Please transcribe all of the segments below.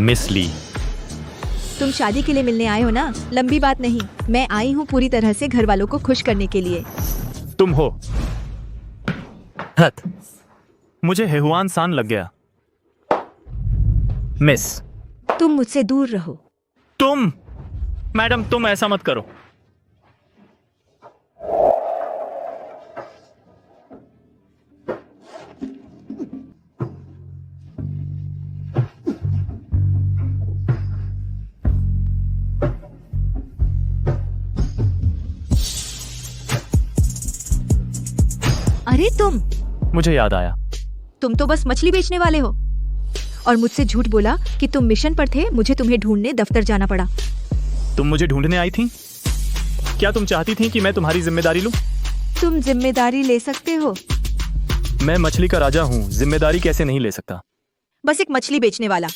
Miss ली। तुम शादी के लिए मिलने आए हो ना, लंबी बात नहीं। मैं आई हूँ पूरी तरह से घर वालों को खुश करने के लिए। तुम हो हद। मुझे हेहुआन सान लग गया। मिस, तुम मुझसे दूर रहो। तुम मैडम, तुम ऐसा मत करो। अरे तुम, मुझे याद आया। तुम तो बस मछली बेचने वाले हो और मुझसे झूठ बोला कि तुम मिशन पर थे। मुझे तुम्हें ढूंढने दफ्तर जाना पड़ा। तुम मुझे ढूंढने आई थी? क्या तुम चाहती थी कि मैं तुम्हारी जिम्मेदारी लूं? तुम जिम्मेदारी ले सकते हो। मैं मछली का राजा हूँ, जिम्मेदारी कैसे नहीं ले सकता? बस एक मछली बेचने वाला।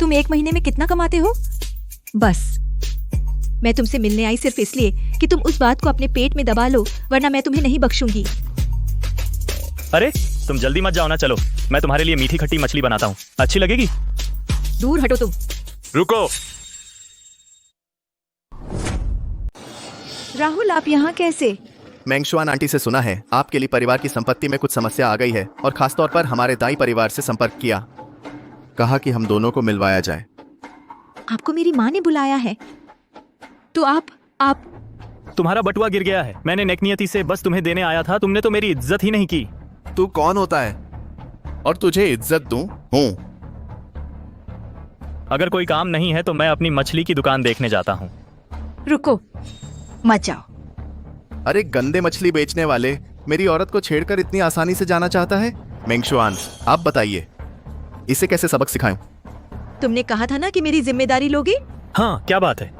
तुम एक महीने में कितना कमाते हो? बस मैं तुमसे मिलने आई सिर्फ इसलिए कि तुम उस बात को अपने पेट में दबा लो, वरना मैं तुम्हें नहीं बख्शूंगी। अरे तुम जल्दी मत जाओ ना, चलो मैं तुम्हारे लिए मीठी खट्टी मछली बनाता हूँ, अच्छी लगेगी। दूर हटो तुम। रुको। राहुल, आप यहाँ कैसे? मेंगशुआन आंटी से सुना है आपके लिए परिवार की संपत्ति में कुछ समस्या आ गई है और खासतौर पर हमारे दाई परिवार से संपर्क किया। कहा कि हम दोनों को मिलवाया जाए। आपको मेरी माँ ने बुलाया है? तो आप तुम्हारा बटुआ गिर गया है। मैंने नेकनियती से बस तुम्हें देने आया था, तुमने तो मेरी इज्जत ही नहीं की। तू कौन होता है और तुझे इज्जत दूं? हूं। अगर कोई काम नहीं है तो मैं अपनी मछली की दुकान देखने जाता हूँ। रुको, मत जाओ। अरे गंदे मछली बेचने वाले, मेरी औरत को छेड़कर इतनी आसानी से जाना चाहता है। मेंगशुआन, आप बताइए इसे कैसे सबक सिखाऊं? तुमने कहा था ना कि मेरी जिम्मेदारी लोगे। हाँ, क्या बात है?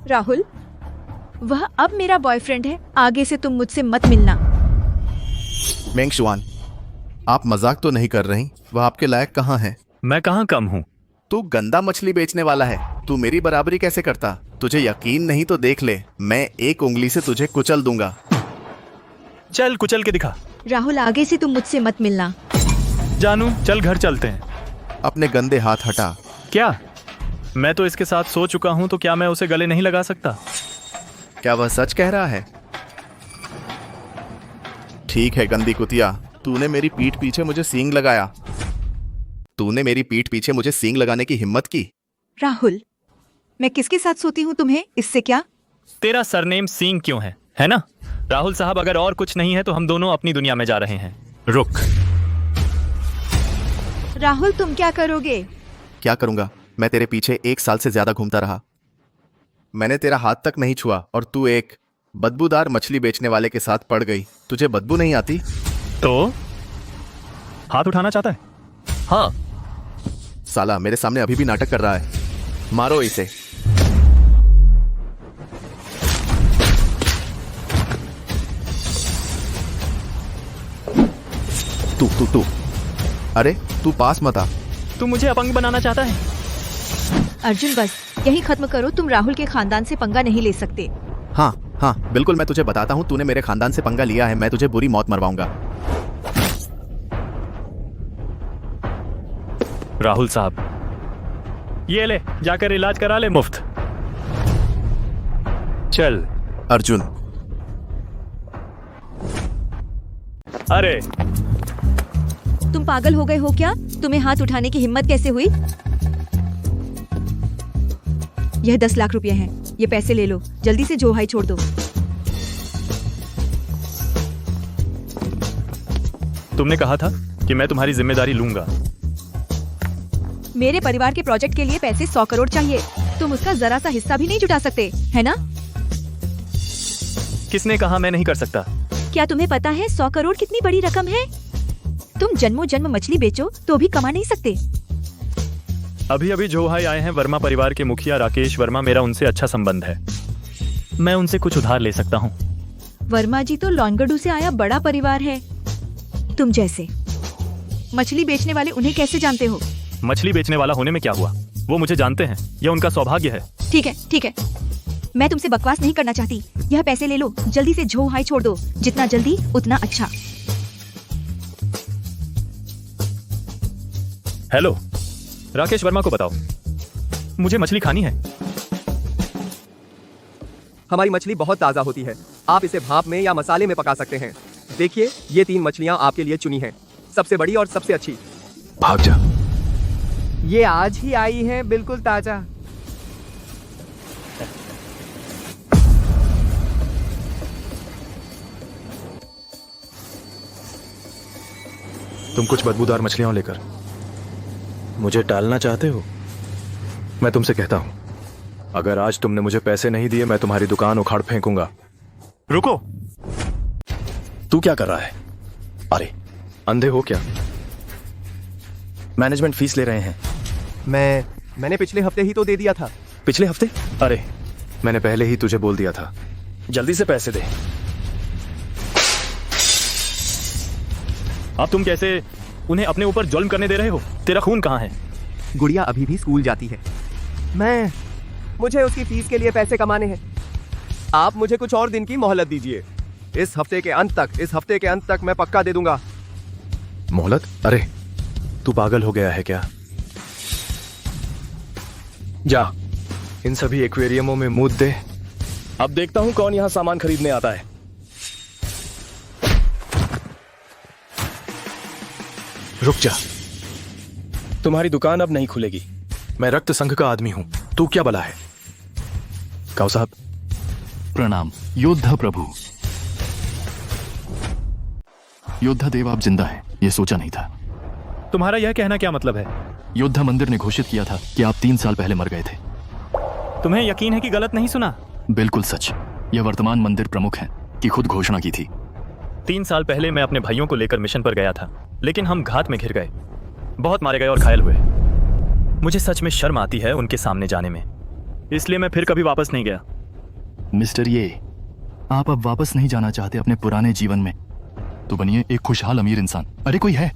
राहुल, वह अब मेरा बॉयफ्रेंड है। आगे से तुम मुझसे मत मिलना। मेंगशुआन, आप मजाक तो नहीं कर रही? वह आपके लायक कहाँ है? मैं कहाँ कम हूँ? तू गंदा मछली बेचने वाला है। तू मेरी बराबरी कैसे करता? तुझे यकीन नहीं तो देख ले, मैं एक उंगली से तुझे कुचल दूंगा। चल कुचल के दिखा। राहुल, आगे से तुम मुझसे मत मिलना। जानू, चल घर चलते हैं। अपने गंदे हाथ हटा। क्या? मैं तो इसके साथ सो चुका हूँ, तो क्या मैं उसे गले नहीं लगा सकता? क्या वह सच कह रहा है? ठीक है गंदी कुतिया, तूने मेरी पीठ पीछे मुझे सींग लगाया। तूने मेरी पीठ पीछे मुझे सींग लगाने की हिम्मत की। राहुल, मैं किसके साथ सोती हूँ तुम्हें इससे क्या? तेरा सरनेम सिंह क्यों है ना? राहुल साहब, अगर और कुछ नहीं है तो हम दोनों अपनी दुनिया में जा रहे हैं। रुक। राहुल, तुम क्या करोगे? क्या करूंगा? मैं तेरे पीछे 1 साल से ज्यादा घूमता रहा। मैंने तेरा हाथ तक नहीं छुआ और तू एक बदबूदार मछली बेचने वाले के साथ पड़ गई। तुझे बदबू नहीं आती? तो हाथ उठाना चाहता है? हाँ। साला मेरे सामने अभी भी नाटक कर रहा है। मारो इसे। तू अरे तू पास मत आ। तू मुझे अपंग बनाना चाहता है? अर्जुन, बस यही खत्म करो। तुम राहुल के खानदान से पंगा नहीं ले सकते। हाँ, बिल्कुल। मैं तुझे बताता हूँ, तूने मेरे खानदान से पंगा लिया है। मैं तुझे बुरी मौत मरवाऊंगा। राहुल साहब, ये ले, जाकर इलाज करा ले मुफ्त। चल। अर्जुन। अरे तुम पागल हो गए हो क्या? तुम्हें हाथ उठाने की हिम्मत कैसे हुई? यह 10 लाख रुपए हैं। ये पैसे ले लो, जल्दी से जोहाई छोड़ दो। तुमने कहा था कि मैं तुम्हारी जिम्मेदारी लूंगा। मेरे परिवार के प्रोजेक्ट के लिए पैसे 100 करोड़ चाहिए। तुम उसका जरा सा हिस्सा भी नहीं जुटा सकते, है ना? किसने कहा मैं नहीं कर सकता? क्या तुम्हें पता है 100 करोड़ कितनी बड़ी रकम है? तुम जन्मों जन्म मछली बेचो तो भी कमा नहीं सकते। अभी अभी जोहाई आए हैं वर्मा परिवार के मुखिया राकेश वर्मा। मेरा उनसे अच्छा संबंध है, मैं उनसे कुछ उधार ले सकता हूँ। वर्मा जी तो लॉन्गडू से आया बड़ा परिवार है। तुम जैसे मछली बेचने वाले उन्हें कैसे जानते हो? मछली बेचने वाला होने में क्या हुआ? वो मुझे जानते हैं, यह उनका सौभाग्य है। ठीक है, मैं तुमसे बकवास नहीं करना चाहती। यह पैसे ले लो, जल्दी से झो हाई छोड़ दो। जितना जल्दी उतना अच्छा। हेलो, राकेश वर्मा को बताओ, मुझे मछली खानी है। हमारी मछली बहुत ताज़ा होती है। आप इसे भाप में या मसाले में पका सकते हैं। देखिए, ये 3 मछलियाँ आपके लिए चुनी हैं, सबसे बड़ी और सबसे अच्छी। भाग जा। ये आज ही आई हैं, बिल्कुल ताज़ा। तुम कुछ बदबूदार मछलियां लेकर मुझे टालना चाहते हो? मैं तुमसे कहता हूं, अगर आज तुमने मुझे पैसे नहीं दिए मैं तुम्हारी दुकान उखाड़ फेंकूंगा। रुको। तू क्या कर रहा है? अरे अंधे हो क्या? मैनेजमेंट फीस ले रहे हैं। मैंने पिछले हफ्ते ही तो दे दिया था। पिछले हफ्ते? अरे मैंने पहले ही तुझे बोल दिया था, जल्दी से पैसे दे। अब तुम कैसे उन्हें अपने ऊपर जुल्म करने दे रहे हो? तेरा खून कहाँ है? गुड़िया अभी भी स्कूल जाती है। मुझे उसकी फीस के लिए पैसे कमाने हैं। आप मुझे कुछ और दिन की मोहलत दीजिए। इस हफ्ते के अंत तक मैं पक्का दे दूंगा। मोहलत? अरे तू पागल हो गया है क्या? जा इन सभी एक्वेरियमों में मूत दे। अब देखता हूं कौन यहां सामान खरीदने आता है। रुक जा, तुम्हारी दुकान अब नहीं खुलेगी। मैं रक्त संघ का आदमी हूं, तू क्या बला है? काऊ साहब प्रणाम। योद्धा प्रभु। योद्धा देव, आप जिंदा हैं, ये सोचा नहीं था। तुम्हारा यह कहना क्या मतलब है? योद्धा मंदिर ने घोषित किया था कि आप 3 साल पहले मर गए थे। तुम्हें यकीन है कि गलत नहीं सुना? बिल्कुल सच। यह वर्तमान मंदिर प्रमुख हैं कि खुद घोषणा की थी। 3 साल पहले मैं अपने भाइयों को लेकर मिशन पर गया था, लेकिन हम घात में घिर गए। बहुत मारे गए और घायल हुए। मुझे सच में शर्म आती है उनके सामने जाने में, इसलिए मैं फिर कभी वापस नहीं गया। मिस्टर ये, आप अब वापस नहीं जाना चाहते अपने पुराने जीवन में, तो बनिए एक खुशहाल अमीर इंसान। अरे कोई है?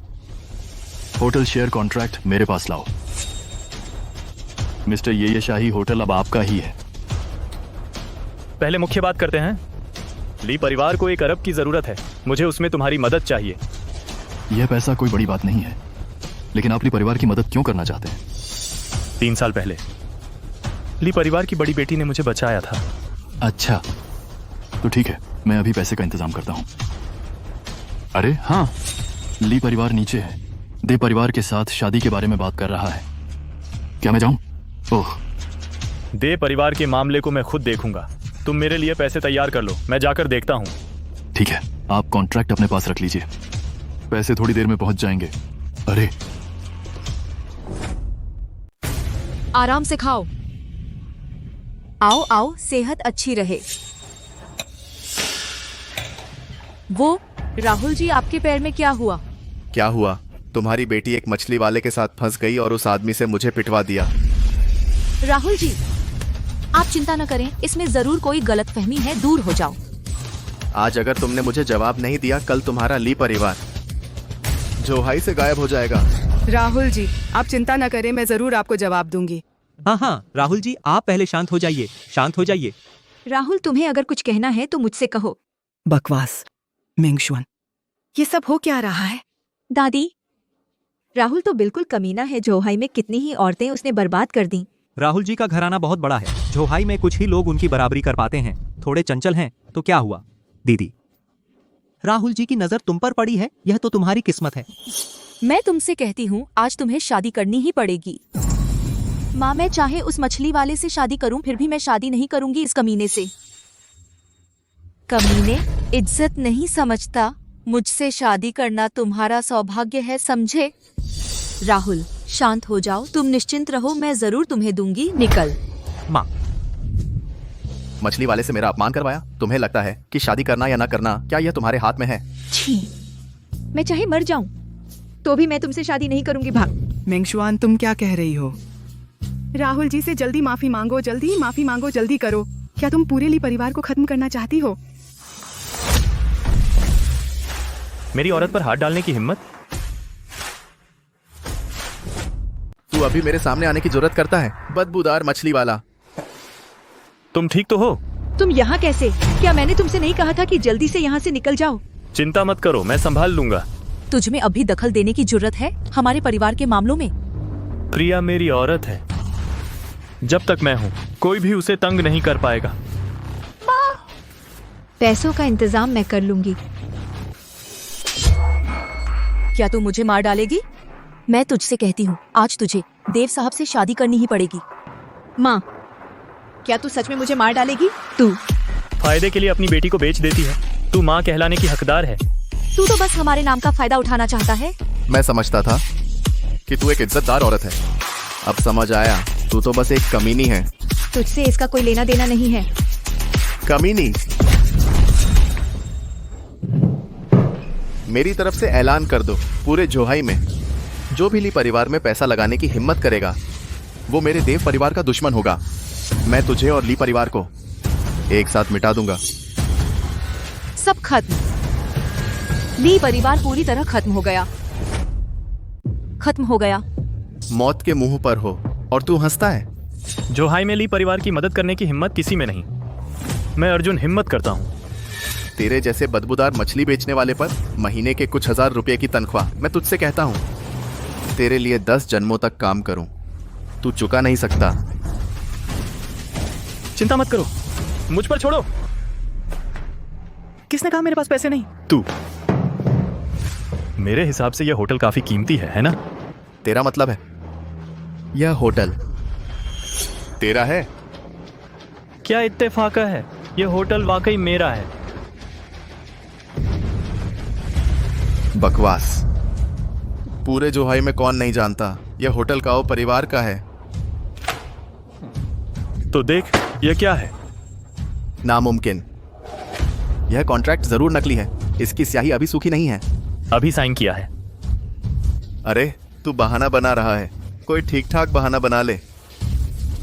होटल शेयर कॉन्ट्रैक्ट मेरे पास लाओ। मिस्टर ये शाही होटल अब आपका ही है। पहले मुख्य बात करते हैं। ली परिवार को 1 अरब की जरूरत है, मुझे उसमें तुम्हारी मदद चाहिए। यह पैसा कोई बड़ी बात नहीं है, लेकिन आप ली परिवार की मदद क्यों करना चाहते हैं? 3 साल पहले ली परिवार की बड़ी बेटी ने मुझे बचाया था। अच्छा, तो ठीक है, मैं अभी पैसे का इंतजाम करता हूं। अरे हाँ, ली परिवार नीचे है। दे परिवार के साथ शादी के बारे में बात कर रहा है। क्या मैं जाऊं? ओह, दे परिवार के मामले को मैं खुद देखूंगा। तुम मेरे लिए पैसे तैयार कर लो, मैं जाकर देखता हूं। ठीक है, आप कॉन्ट्रैक्ट अपने पास रख लीजिए, पैसे थोड़ी देर में पहुंच जाएंगे। अरे आराम से खाओ। आओ आओ, सेहत अच्छी रहे। वो राहुल जी, आपके पैर में क्या हुआ? क्या हुआ? तुम्हारी बेटी एक मछली वाले के साथ फंस गई और उस आदमी से मुझे पिटवा दिया। राहुल जी, आप चिंता न करें, इसमें जरूर कोई गलतफहमी है, दूर हो जाओ। आज अगर तुमने मुझे जवाब नहीं दिया, कल तुम्हारा ली परिवार जोहाई से गायब हो जाएगा। राहुल जी, आप चिंता न करें, मैं जरूर आपको जवाब दूंगी। हाँ, राहुल जी, आप पहले शांत हो जाइए, शांत हो जाइए। राहुल, तुम्हें अगर कुछ कहना है तो मुझसे कहो। बकवास। मेंगशुआन, ये सब हो क्या रहा है? दादी, राहुल तो बिल्कुल कमीना है। जोहाई में कितनी ही औरतें उसने बर्बाद कर दी। राहुल जी का घराना बहुत बड़ा है। जोहाई में कुछ ही लोग उनकी बराबरी कर पाते हैं। थोड़े चंचल हैं तो क्या हुआ? दीदी, राहुल जी की नजर तुम पर पड़ी है, यह तो तुम्हारी किस्मत है। मैं तुमसे कहती हूँ, आज तुम्हें शादी करनी ही पड़ेगी। माँ, मैं चाहे उस मछली वाले से शादी करूँ, फिर भी मैं शादी नहीं करूंगी इस कमीने से। कमीने, इज्जत नहीं समझता? मुझसे शादी करना तुम्हारा सौभाग्य है, समझे? राहुल, शांत हो जाओ, तुम निश्चिंत रहो, मैं जरूर तुम्हें दूंगी। निकल। माँ, मछली वाले से मेरा अपमान करवाया? तुम्हें लगता है कि शादी करना या ना करना क्या यह तुम्हारे हाथ में है? छी, मैं चाहे मर जाऊं तो भी मैं तुमसे शादी नहीं करूंगी। भाग। मेंगशुआन, तुम क्या कह रही हो? राहुल जी से जल्दी माफी मांगो, जल्दी माफी मांगो, जल्दी करो। क्या तुम पूरे ली परिवार को खत्म करना चाहती हो? मेरी औरत पर हाथ डालने की हिम्मत? तू अभी मेरे सामने आने की जरूरत करता है, बदबूदार मछली वाला। तुम ठीक तो हो? तुम यहाँ कैसे? क्या मैंने तुमसे नहीं कहा था कि जल्दी से यहाँ से निकल जाओ? चिंता मत करो, मैं संभाल लूंगा। तुझ में अभी दखल देने की जरूरत है हमारे परिवार के मामलों में? प्रिया मेरी औरत है। जब तक मैं हूं कोई भी उसे तंग नहीं कर पाएगा। पैसों का इंतजाम मैं कर लूंगी। क्या तू मुझे मार डालेगी? मैं तुझसे कहती हूँ, आज तुझे देव साहब से शादी करनी ही पड़ेगी। माँ, क्या तू सच में मुझे मार डालेगी? तू फायदे के लिए अपनी बेटी को बेच देती है। तू माँ कहलाने की हकदार है। तू तो बस हमारे नाम का फायदा उठाना चाहता है। मैं समझता था कि तू एक इज्जतदार औरत है, अब समझ आया तू तो बस एक कमीनी है। तुझसे इसका कोई लेना देना नहीं है। कमीनी। मेरी तरफ से ऐलान कर दो पूरे जोहाई में, जो भी ली परिवार में पैसा लगाने की हिम्मत करेगा वो मेरे देव परिवार का दुश्मन होगा। मैं तुझे और ली परिवार को एक साथ मिटा दूंगा। सब खत्म। ली परिवार पूरी तरह खत्म हो गया। खत्म हो गया। मौत के मुंह पर हो और तू हंसता है। जोहाई में ली परिवार की मदद करने की हिम्मत किसी में नहीं। मैं अर्जुन हिम्मत करता हूँ। तेरे जैसे बदबूदार मछली बेचने वाले पर महीने के कुछ हजार रुपए की तनख्वाह मैं तुझसे कहता हूँ तेरे लिए 10 जन्मों तक काम करूं, तू चुका नहीं सकता। चिंता मत करो, मुझ पर छोड़ो। किसने कहा मेरे पास पैसे नहीं? तू। मेरे हिसाब से यह होटल काफी कीमती है ना? तेरा मतलब है यह होटल तेरा है? क्या इत्तेफाक है, यह होटल वाकई मेरा है। बकवास। पूरे जोहाई में कौन नहीं जानता यह होटल काओ परिवार का है। तो देख, यह क्या है? नामुमकिन। यह कॉन्ट्रैक्ट जरूर नकली है, इसकी स्याही अभी सूखी नहीं है। अभी साइन किया है। अरे तू बहाना बना रहा है, कोई ठीक ठाक बहाना बना ले।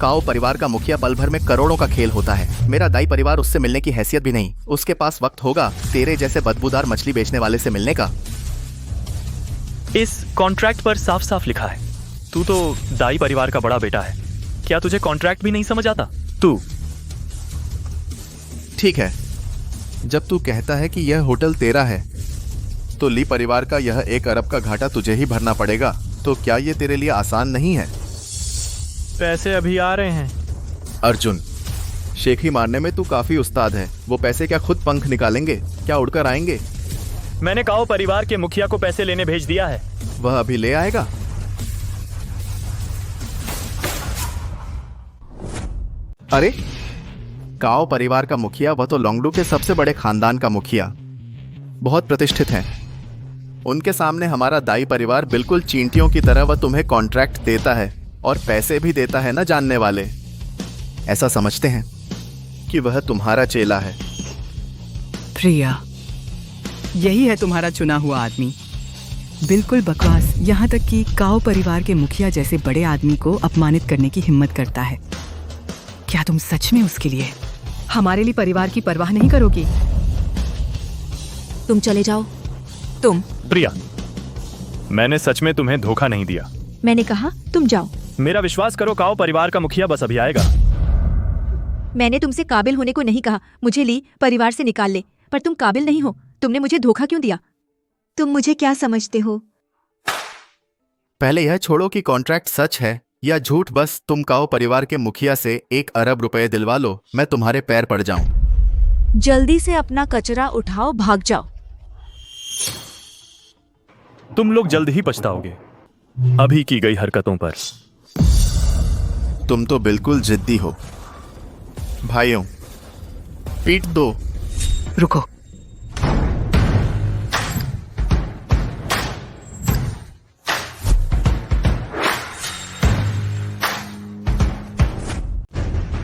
काओ परिवार का मुखिया पल भर में करोड़ों का खेल होता है। मेरा दाई परिवार उससे मिलने की हैसियत भी नहीं। उसके पास वक्त होगा तेरे जैसे बदबूदार मछली बेचने वाले से मिलने का। इस कॉन्ट्रैक्ट पर साफ साफ लिखा है तू तो दाई परिवार का बड़ा बेटा है। क्या तुझे कॉन्ट्रैक्ट भी नहीं समझ आता? तू। ठीक है, जब तू कहता है कि यह होटल तेरा है तो ली परिवार का यह 1 अरब का घाटा तुझे ही भरना पड़ेगा। तो क्या यह तेरे लिए आसान नहीं है? पैसे अभी आ रहे हैं। अर्जुन, शेखी मारने में तू काफी उस्ताद है। वो पैसे क्या खुद पंख निकालेंगे? क्या उड़कर आएंगे? मैंने काओ परिवार के मुखिया को पैसे लेने भेज दिया है। वह अभी ले आएगा। अरे काओ परिवार का मुखिया, वह तो लोंगडू के सबसे बड़े खानदान का मुखिया, बहुत प्रतिष्ठित है। उनके सामने हमारा दाई परिवार बिल्कुल चींटियों की तरह वह तुम्हें कॉन्ट्रैक्ट देता है और पैसे भी देता है ना। जानने वाले ऐसा समझते हैं कि वह तुम्हारा चेला है। प्रिया, यही है तुम्हारा चुना हुआ आदमी। बिल्कुल बकवास। यहाँ तक कि काओ परिवार के मुखिया जैसे बड़े आदमी को अपमानित करने की हिम्मत करता है। क्या तुम सच में उसके लिए हमारे लिए परिवार की परवाह नहीं करोगी? तुम चले जाओ। तुम। प्रिया, मैंने सच में तुम्हें धोखा नहीं दिया। मैंने कहा तुम जाओ। मेरा विश्वास करो, काओ परिवार का मुखिया बस अभी आएगा। मैंने तुमसे काबिल होने को नहीं कहा। मुझे ली परिवार से निकाल ले, पर तुम काबिल नहीं हो। तुमने मुझे धोखा क्यों दिया? तुम मुझे क्या समझते हो? पहले यह छोड़ो कि कॉन्ट्रैक्ट सच है या झूठ। बस तुम काओ परिवार के मुखिया से 1 अरब रुपए दिलवा लो, मैं तुम्हारे पैर पड़ जाऊं। जल्दी से अपना कचरा उठाओ, भाग जाओ। तुम लोग जल्द ही पछताओगे अभी की गई हरकतों पर। तुम तो बिल्कुल जिद्दी हो। भाइयों, पीट दो। रुको।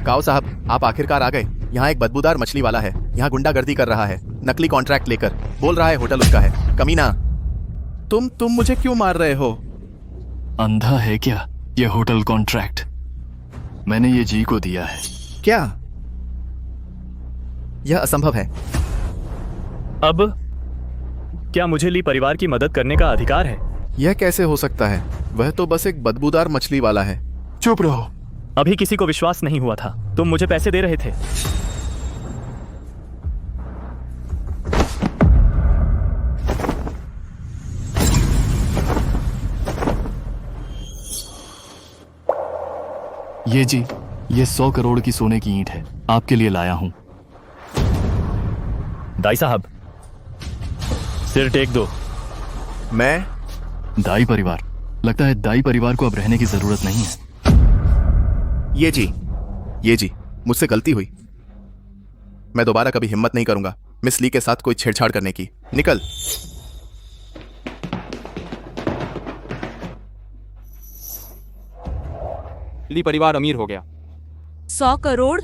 काओ साहब, आप आखिरकार आ गए। यहाँ एक बदबूदार मछली वाला है, यहाँ गुंडागर्दी कर रहा है, नकली कॉन्ट्रैक्ट लेकर बोल रहा है होटल उसका है। कमीना, तुम मुझे क्यों मार रहे हो? अंधा है क्या ये होटल कॉन्ट्रैक्ट? मैंने ये जी को दिया है। क्या यह असंभव है? अब क्या मुझे ली परिवार की मदद करने का अधिकार है? यह कैसे हो सकता है? वह तो बस एक बदबूदार मछली वाला है। चुप रहो। अभी किसी को विश्वास नहीं हुआ था। तुम मुझे पैसे दे रहे थे। ये जी, ये 100 करोड़ की सोने की ईंट है, आपके लिए लाया हूं। दाई साहब, सिर टेक दो। मैं दाई परिवार, लगता है दाई परिवार को अब रहने की जरूरत नहीं है। ये जी मुझसे गलती हुई। मैं दोबारा कभी हिम्मत नहीं करूंगा मिस ली के साथ कोई छेड़छाड़ करने की। निकल। ली परिवार अमीर हो गया। 100 करोड़?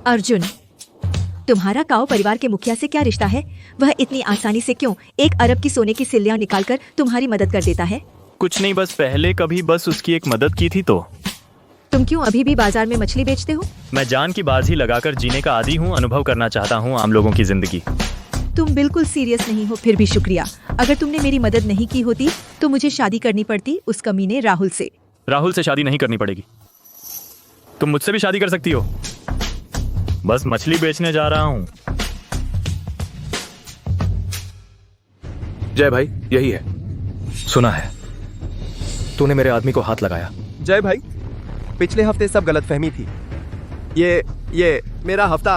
अर्जुन, तुम्हारा काओ परिवार के मुखिया से क्या रिश्ता है? वह इतनी आसानी से क्यों 1 अरब की सोने की सिल्लियां निकालकर तुम्हारी मदद कर देता है? कुछ नहीं, बस पहले कभी बस उसकी एक मदद की थी तो। तुम क्यों अभी भी बाजार में मछली बेचते हो? मैं जान की बाजी लगाकर जीने का आदी हूँ, अनुभव करना चाहता हूँ आम लोगों की जिंदगी। तुम बिल्कुल सीरियस नहीं हो, फिर भी शुक्रिया। अगर तुमने मेरी मदद नहीं की होती तो मुझे शादी करनी पड़ती उस कमीने राहुल से। राहुल से शादी नहीं करनी पड़ेगी, तुम मुझसे भी शादी कर सकती हो। बस मछली बेचने जा रहा हूँ। जय भाई, यही है। सुना है तूने मेरे आदमी को हाथ लगाया। जय भाई, पिछले हफ्ते सब गलतफहमी थी। ये मेरा हफ्ता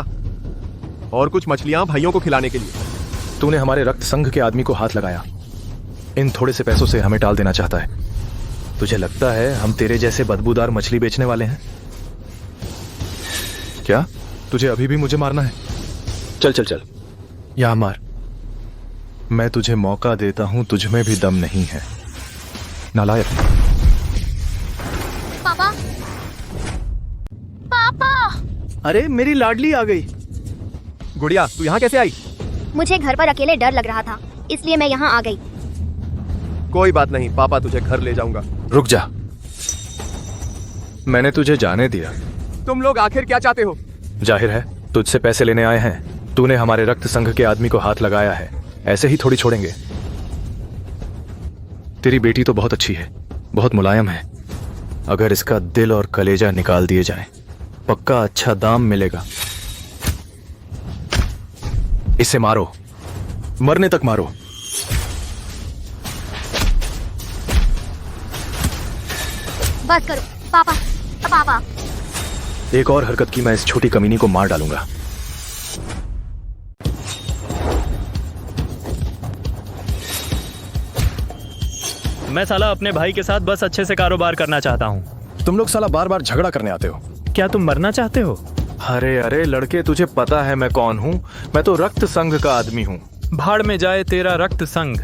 और कुछ मछलियां भाइयों को खिलाने के लिए। तूने हमारे रक्त संघ के आदमी को हाथ लगाया। इन थोड़े से पैसों से हमें टाल देना चाहता है। तुझे लगता है हम तेरे जैसे बदबूदार मछली बेचने वाले हैं क्या? तुझे अभी भी मुझे मारना है? चल चल चल, यहां मार। मैं तुझे मौका देता हूं, तुझमें भी दम नहीं है नालायक। पापा, पापा। अरे मेरी लाडली आ गई। गुड़िया, तू यहाँ कैसे आई? मुझे घर पर अकेले डर लग रहा था, इसलिए मैं यहाँ आ गई। कोई बात नहीं, पापा तुझे घर ले जाऊंगा। रुक जा, मैंने तुझे जाने दिया। तुम लोग आखिर क्या चाहते हो? जाहिर है तुझसे पैसे लेने आए हैं। तूने हमारे रक्त संघ के आदमी को हाथ लगाया है, ऐसे ही थोड़ी छोड़ेंगे। तेरी बेटी तो बहुत अच्छी है, बहुत मुलायम है। अगर इसका दिल और कलेजा निकाल दिए जाए, पक्का अच्छा दाम मिलेगा। इसे मारो, मरने तक मारो। बस करो पापा, पापा। एक और हरकत की मैं इस छोटी कमीनी को मार डालूंगा। मैं साला अपने भाई के साथ बस अच्छे से कारोबार करना चाहता हूँ। तुम लोग साला बार बार झगड़ा करने आते हो। क्या तुम मरना चाहते हो? अरे अरे लड़के, तुझे पता है मैं कौन हूँ? मैं तो रक्त संघ का आदमी हूँ। भाड़ में जाए तेरा रक्त संघ।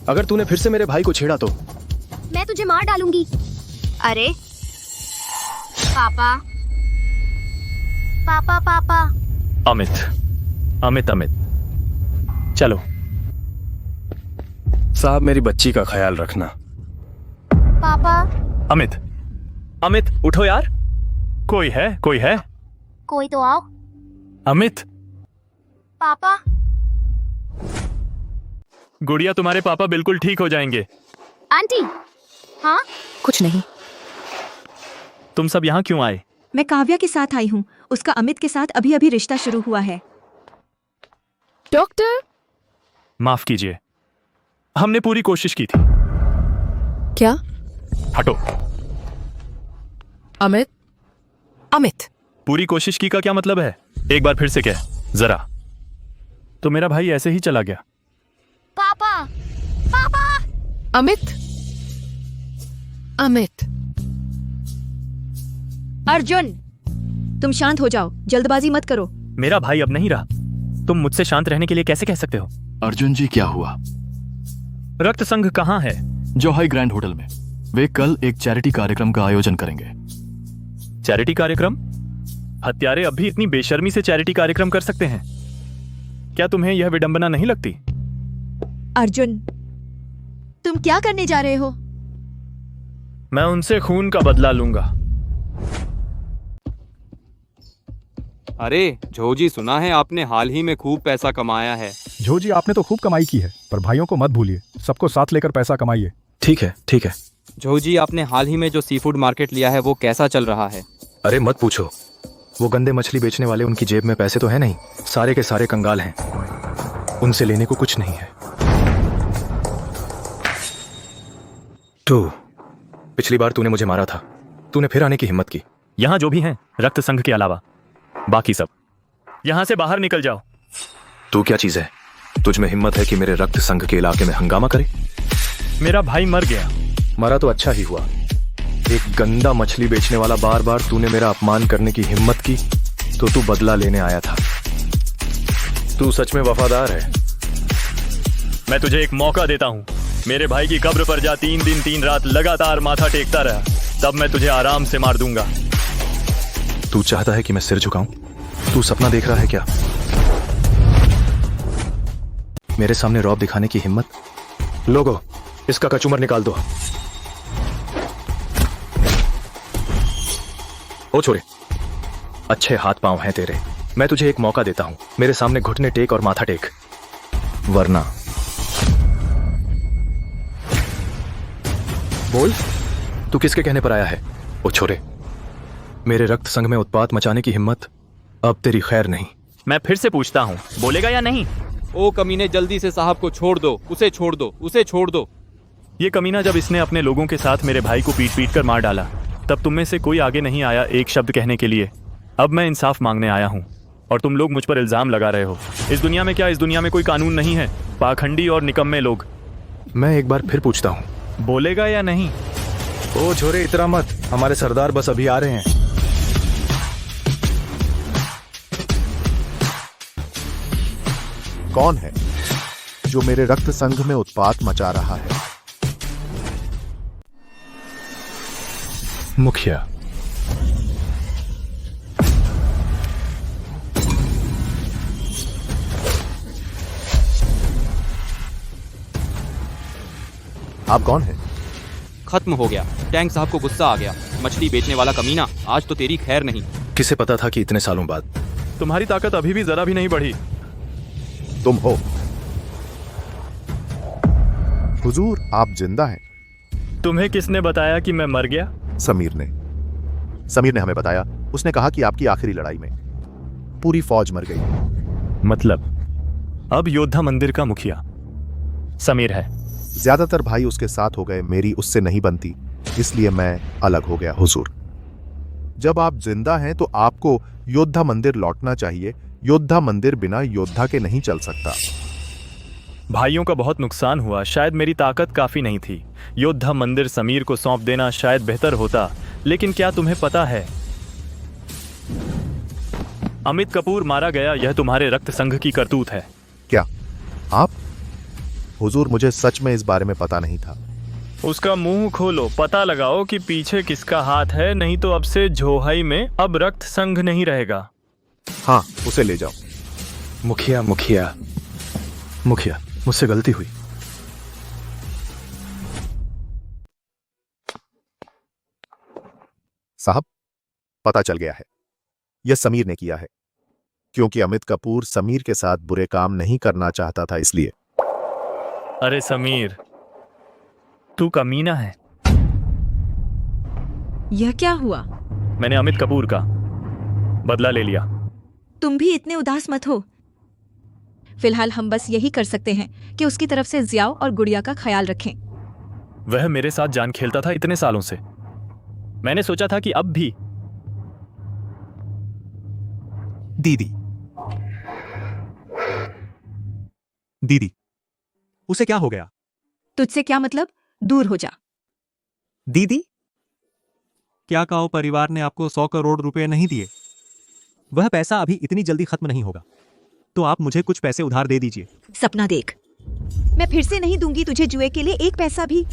अगर तूने फिर से मेरे भाई को छेड़ा तो मैं तुझे मार डालूंगी। अरे पापा, पापा, पापा। अमित, अमित, अमित, चलो। साहब, मेरी बच्ची का ख्याल रखना। पापा। अमित, अमित उठो यार। कोई है, कोई है? कोई तो आओ। अमित। पापा। गुड़िया, तुम्हारे पापा बिल्कुल ठीक हो जाएंगे। आंटी। हाँ? कुछ नहीं। तुम सब यहाँ क्यों आए? मैं काव्या के साथ आई हूँ। उसका अमित के साथ अभी अभी रिश्ता शुरू हुआ है। डॉक्टर। माफ कीजिए, हमने पूरी कोशिश की थी। क्या? हटो। अमित, अमित। पूरी कोशिश की का क्या मतलब है? एक बार फिर से कह जरा। तो मेरा भाई ऐसे ही चला गया। पापा, पापा। अमित, अमित। अर्जुन, तुम शांत हो जाओ, जल्दबाजी मत करो। मेरा भाई अब नहीं रहा, तुम मुझसे शांत रहने के लिए कैसे कह सकते हो? अर्जुन जी, क्या हुआ? रक्त संघ कहाँ है? जोहाई ग्रैंड होटल में। वे कल एक चैरिटी कार्यक्रम का आयोजन करेंगे। चैरिटी कार्यक्रम? हत्यारे अब भी इतनी बेशर्मी से चैरिटी कार्यक्रम कर सकते हैं? क्या तुम्हें यह विडंबना नहीं लगती? अर्जुन, तुम क्या करने जा रहे हो? मैं उनसे खून का बदला लूंगा। अरे झोजी, सुना है आपने हाल ही में खूब पैसा कमाया है। झोजी, आपने तो खूब कमाई की है, पर भाइयों को मत भूलिए, सबको साथ लेकर पैसा कमाइए। ठीक है, ठीक है। झोजी, आपने हाल ही में जो सी फूड मार्केट लिया है वो कैसा चल रहा है? अरे मत पूछो, वो गंदे मछली बेचने वाले, उनकी जेब में पैसे तो है नहीं, सारे के सारे कंगाल हैं, उनसे लेने को कुछ नहीं है। 2 पिछली बार तूने मुझे मारा था, तूने फिर आने की हिम्मत की। यहाँ जो भी हैं रक्त संघ के अलावा बाकी सब यहाँ से बाहर निकल जाओ। तू क्या चीज है? तुझ में हिम्मत है कि मेरे रक्त संघ के इलाके में हंगामा करे? मेरा भाई मर गया। मरा तो अच्छा ही हुआ। एक गंदा मछली बेचने वाला बार बार तूने मेरा अपमान करने की हिम्मत की तो तू बदला लेने आया था। तू सच में वफादार है। मैं तुझे एक मौका देता हूँ। मेरे भाई की कब्र पर जा 3 दिन 3 रात लगातार माथा टेकता रहा, तब मैं तुझे आराम से मार दूंगा। तू चाहता है कि मैं सिर झुकाऊं? तू सपना देख रहा है क्या? मेरे सामने रौब दिखाने की हिम्मत? लोगों, इसका कचूमर निकाल दो। ओ छोरे, अच्छे हाथ पांव हैं तेरे। मैं तुझे एक मौका देता हूं, मेरे सामने घुटने टेक और माथा टेक, वरना बोल, तू किसके कहने पर आया है? ओ छोरे, मेरे रक्त संघ में उत्पात मचाने की हिम्मत अब तेरी खैर नहीं। मैं फिर से पूछता हूँ, बोलेगा या नहीं? ओ कमीने, जल्दी से साहब को छोड़ दो, उसे छोड़ दो, उसे छोड़ दो। ये कमीना जब इसने अपने लोगों के साथ मेरे भाई को पीट पीट कर मार डाला, तब तुम में से कोई आगे नहीं आया एक शब्द कहने के लिए। अब मैं इंसाफ मांगने आया हूँ और तुम लोग मुझ पर इल्जाम लगा रहे हो। इस दुनिया में क्या, इस दुनिया में कोई कानून नहीं है? पाखंडी और निकम्मे लोग। मैं एक बार फिर पूछता हूँ, बोलेगा या नहीं? ओ छोरे, इतना मत, हमारे सरदार बस अभी आ रहे हैं। कौन है जो मेरे रक्त संघ में उत्पात मचा रहा है? मुखिया। आप कौन हैं? खत्म हो गया। टैंक साहब को गुस्सा आ गया। मछली बेचने वाला कमीना, आज तो तेरी खैर नहीं। किसे पता था कि इतने सालों बाद? तुम्हारी ताकत अभी भी जरा भी नहीं बढ़ी। तुम हो? हुजूर, आप जिंदा हैं। तुम्हें किसने बताया कि मैं मर गया? समीर ने हमें बताया। उसने कहा कि आपकी आखिरी लड़ाई में पूरी फौज मर गई। मतलब अब योद्धा मंदिर का मुखिया समीर है। ज्यादातर भाई उसके साथ हो गए, मेरी उससे नहीं बनती, इसलिए मैं अलग हो गया। हुजूर, जब आप जिंदा हैं तो आपको योद्धा मंदिर लौटना चाहिए। योद्धा मंदिर बिना योद्धा के नहीं चल सकता। भाइयों का बहुत नुकसान हुआ, शायद मेरी ताकत काफी नहीं थी। योद्धा मंदिर समीर को सौंप देना शायद बेहतर होता, लेकिन क्या तुम्हें पता है अमित कपूर मारा गया, यह तुम्हारे रक्त संघ की करतूत है। क्या आप? हुजूर, मुझे सच में इस बारे में पता नहीं था। उसका मुंह खोलो, पता लगाओ कि पीछे किसका हाथ है, नहीं तो अब से झोहाई में अब रक्त संघ नहीं रहेगा। हाँ, उसे ले जाओ। मुखिया, मुझसे गलती हुई। साहब, पता चल गया है, यह समीर ने किया है, क्योंकि अमित कपूर समीर के साथ बुरे काम नहीं करना चाहता था, इसलिए। अरे समीर, तू कमीना है। यह क्या हुआ? मैंने अमित कपूर का बदला ले लिया। तुम भी इतने उदास मत हो। फिलहाल हम बस यही कर सकते हैं कि उसकी तरफ से जियाओ और गुड़िया का ख्याल रखें। वह मेरे साथ जान खेलता था इतने सालों से। मैंने सोचा था कि अब भी। दीदी, उसे क्या हो गया? तुझसे क्या मतलब? दूर हो जा। दीदी, क्या काओ परिवार ने आपको 100 करोड़ रुपए नहीं दिए? वह पैसा अभी इतनी जल्दी खत्म नहीं होगा, तो आप मुझे कुछ पैसे उधार दे दीजिए। सपना देख, मैं फिर से नहीं दूंगी तुझे जुए के लिए एक पैसा भी।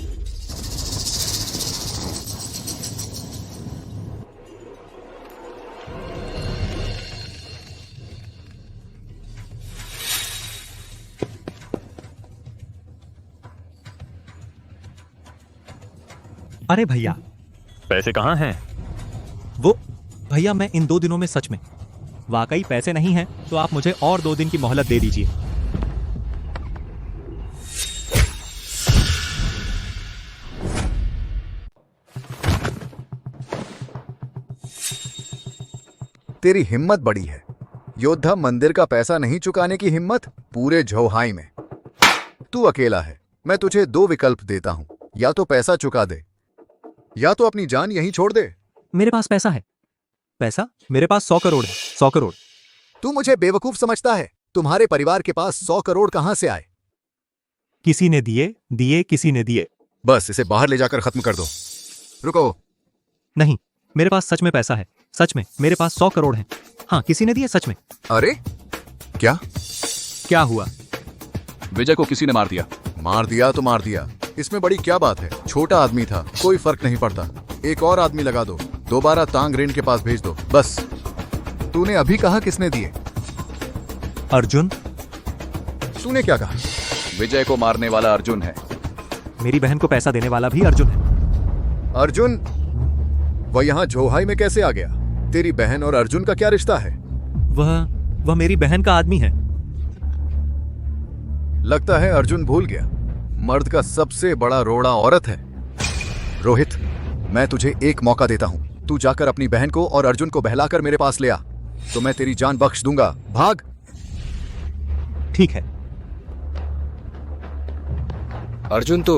अरे भैया, पैसे कहाँ हैं? वो भैया, मैं इन 2 दिनों में सच में वाकई पैसे नहीं हैं, तो आप मुझे और 2 दिन की मोहलत दे दीजिए। तेरी हिम्मत बड़ी है। योद्धा मंदिर का पैसा नहीं चुकाने की हिम्मत पूरे झोहाई में। तू अकेला है। मैं तुझे 2 विकल्प देता हूं, या तो पैसा चुका दे या तो अपनी जान यहीं छोड़ दे। मेरे पास पैसा है। पैसा? मेरे पास 100 करोड़ है। 100 करोड़। तू मुझे बेवकूफ समझता है? तुम्हारे परिवार के पास 100 करोड़ कहां से आए? किसी ने दिए किसी ने दिए। बस इसे बाहर ले जाकर खत्म कर दो। रुको। नहीं, मेरे पास सच में पैसा है। सच में मेरे पास 100 करोड़ है। हाँ, किसी ने दिए सच में। अरे क्या? क्या हुआ? विजय को किसी ने मार दिया। मार दिया तो मार दिया, इसमें बड़ी क्या बात है? छोटा आदमी था, कोई फर्क नहीं पड़ता। एक और आदमी लगा दो, दोबारा तांग रेन के पास भेज दो, बस। तूने अभी कहा किसने दिए? अर्जुन। तूने क्या कहा? विजय को मारने वाला अर्जुन है। मेरी बहन को पैसा देने वाला भी अर्जुन है। अर्जुन? वह यहाँ झोहाई में कैसे आ गया? तेरी बहन और अर्जुन का क्या रिश्ता है? वह मेरी बहन का आदमी है। लगता है अर्जुन भूल गया, मर्द का सबसे बड़ा रोड़ा औरत है। रोहित, मैं तुझे एक मौका देता हूं, तू जाकर अपनी बहन को और अर्जुन को बहलाकर मेरे पास ले आ, तो मैं तेरी जान बख्श दूंगा। भाग। ठीक है। अर्जुन तो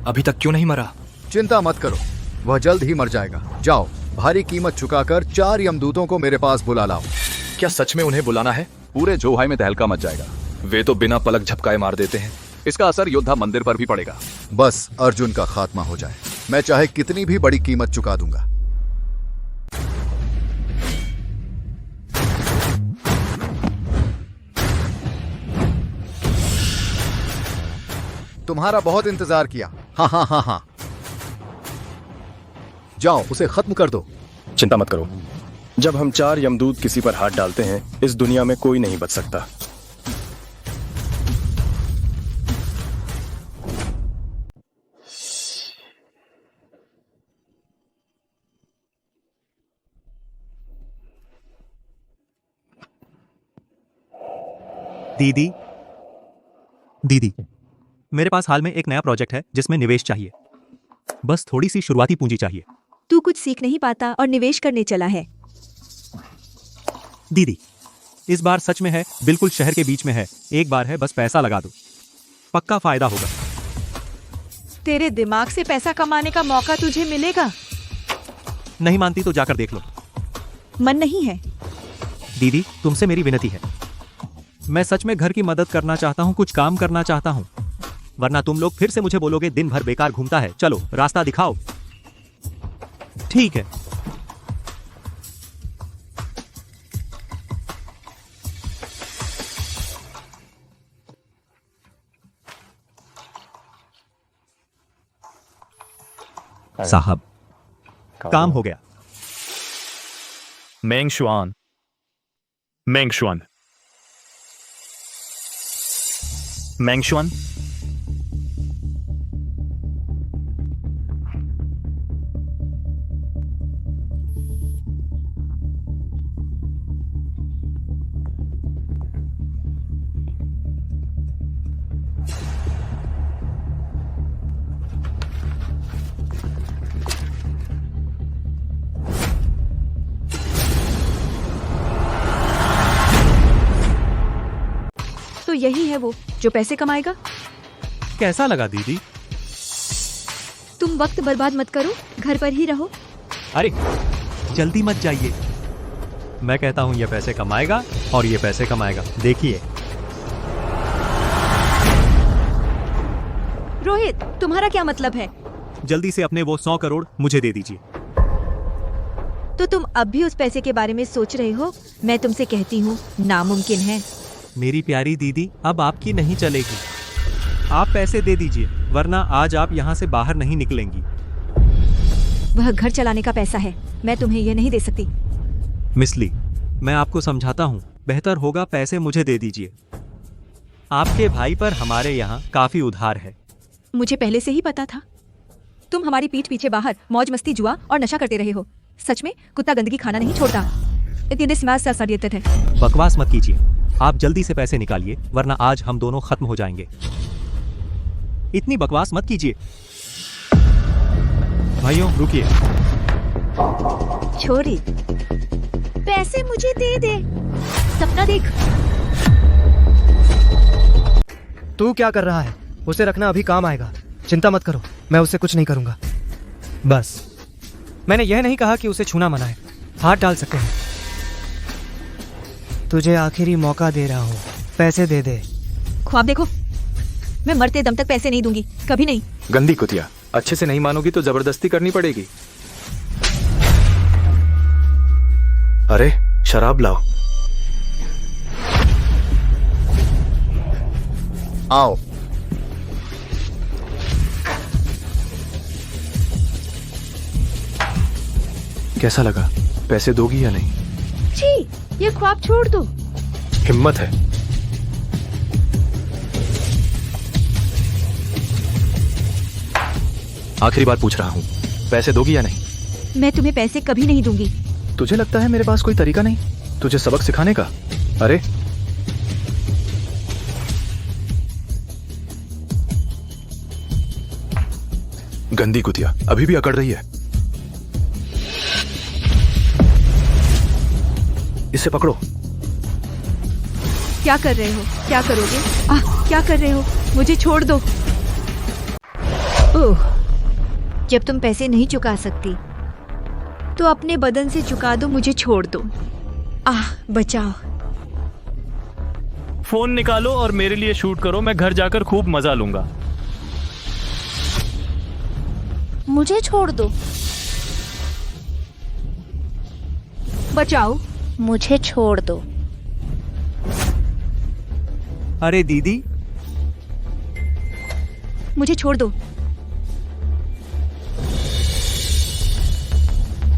अभी तक क्यों नहीं मरा? चिंता मत करो, वह जल्द ही मर जाएगा। जाओ, भारी कीमत चुकाकर 4 यमदूतों को मेरे पास बुला लाओ। क्या सच में उन्हें बुलाना है? पूरे जोहाई में तहलका मच जाएगा। वे तो बिना पलक झपकाए मार देते हैं। इसका असर योद्धा मंदिर पर भी पड़ेगा। बस अर्जुन का खात्मा हो जाए, मैं चाहे कितनी भी बड़ी कीमत चुका दूंगा। तुम्हारा बहुत इंतजार किया। हाँ। जाओ, उसे खत्म कर दो। चिंता मत करो, जब हम 4 यमदूत किसी पर हाथ डालते हैं, इस दुनिया में कोई नहीं बच सकता। दीदी, मेरे पास हाल में एक नया प्रोजेक्ट है जिसमें निवेश चाहिए। बस थोड़ी सी शुरुआती पूंजी चाहिए। तू कुछ सीख नहीं पाता और निवेश करने चला है। दीदी, इस बार सच में है, बिल्कुल शहर के बीच में है। एक बार है, बस पैसा लगा दो, पक्का फायदा होगा। तेरे दिमाग से पैसा कमाने का मौका तुझे मिलेगा। नहीं मानती तो जाकर देख लो। मन नहीं है। दीदी, तुमसे मेरी विनती है, मैं सच में घर की मदद करना चाहता हूँ, कुछ काम करना चाहता हूँ, वरना तुम लोग फिर से मुझे बोलोगे दिन भर बेकार घूमता है। चलो, रास्ता दिखाओ। ठीक है। साहब, काम हो गया। मेंगशुआन। तो यही है वो जो पैसे कमाएगा। कैसा लगा दीदी? तुम वक्त बर्बाद मत करो, घर पर ही रहो। अरे जल्दी मत जाइए, मैं कहता हूं ये पैसे कमाएगा और ये पैसे कमाएगा, देखिए। रोहित, तुम्हारा क्या मतलब है? जल्दी से अपने वो 100 करोड़ मुझे दे दीजिए। तो तुम अब भी उस पैसे के बारे में सोच रहे हो? मैं तुमसे कहती हूँ, नामुमकिन है। मेरी प्यारी दीदी, अब आपकी नहीं चलेगी। आप पैसे दे दीजिए, वरना आज आप यहाँ से बाहर नहीं निकलेंगी। वह घर चलाने का पैसा है, मैं तुम्हें यह नहीं दे सकती। मिस ली, मैं आपको समझाता हूँ, बेहतर होगा पैसे मुझे दे दीजिए। आपके भाई पर हमारे यहाँ काफी उधार है। मुझे पहले से ही पता था। तुम हमारी पीठ पीछे बाहर मौज मस्ती, जुआ और नशा करते रहे हो। सच में कुत्ता गंदगी खाना नहीं छोड़ता। बकवास मत कीजिए, आप जल्दी से पैसे निकालिए, वरना आज हम दोनों खत्म हो जाएंगे। इतनी बकवास मत कीजिए। भाइयों रुकिए। छोरी, पैसे मुझे दे दे। सपना देख। तू क्या कर रहा है? उसे रखना अभी काम आएगा। चिंता मत करो, मैं उससे कुछ नहीं करूंगा। बस मैंने यह नहीं कहा कि उसे छूना मना है, हाथ डाल सकते हैं। तुझे आखिरी मौका दे रहा हूँ, पैसे दे दे। ख्वाब देखो, मैं मरते दम तक पैसे नहीं दूंगी, कभी नहीं। गंदी कुतिया, अच्छे से नहीं मानोगी तो जबरदस्ती करनी पड़ेगी। अरे शराब लाओ। आओ। कैसा लगा? पैसे दोगी या नहीं? छी, ये ख्वाब छोड़ दो। हिम्मत है। आखिरी बार पूछ रहा हूं, पैसे दोगी या नहीं? मैं तुम्हें पैसे कभी नहीं दूंगी। तुझे लगता है मेरे पास कोई तरीका नहीं तुझे सबक सिखाने का? अरे गंदी कुतिया, अभी भी अकड़ रही है। इसे पकड़ो। क्या कर रहे हो? क्या करोगे? क्या कर रहे हो? मुझे छोड़ दो। ओह, जब तुम पैसे नहीं चुका सकती तो अपने बदन से चुका दो, मुझे छोड़ दो। बचाओ। फोन निकालो और मेरे लिए शूट करो, मैं घर जाकर खूब मजा लूंगा। मुझे छोड़ दो। बचाओ। मुझे छोड़ दो। अरे दीदी, मुझे छोड़ दो।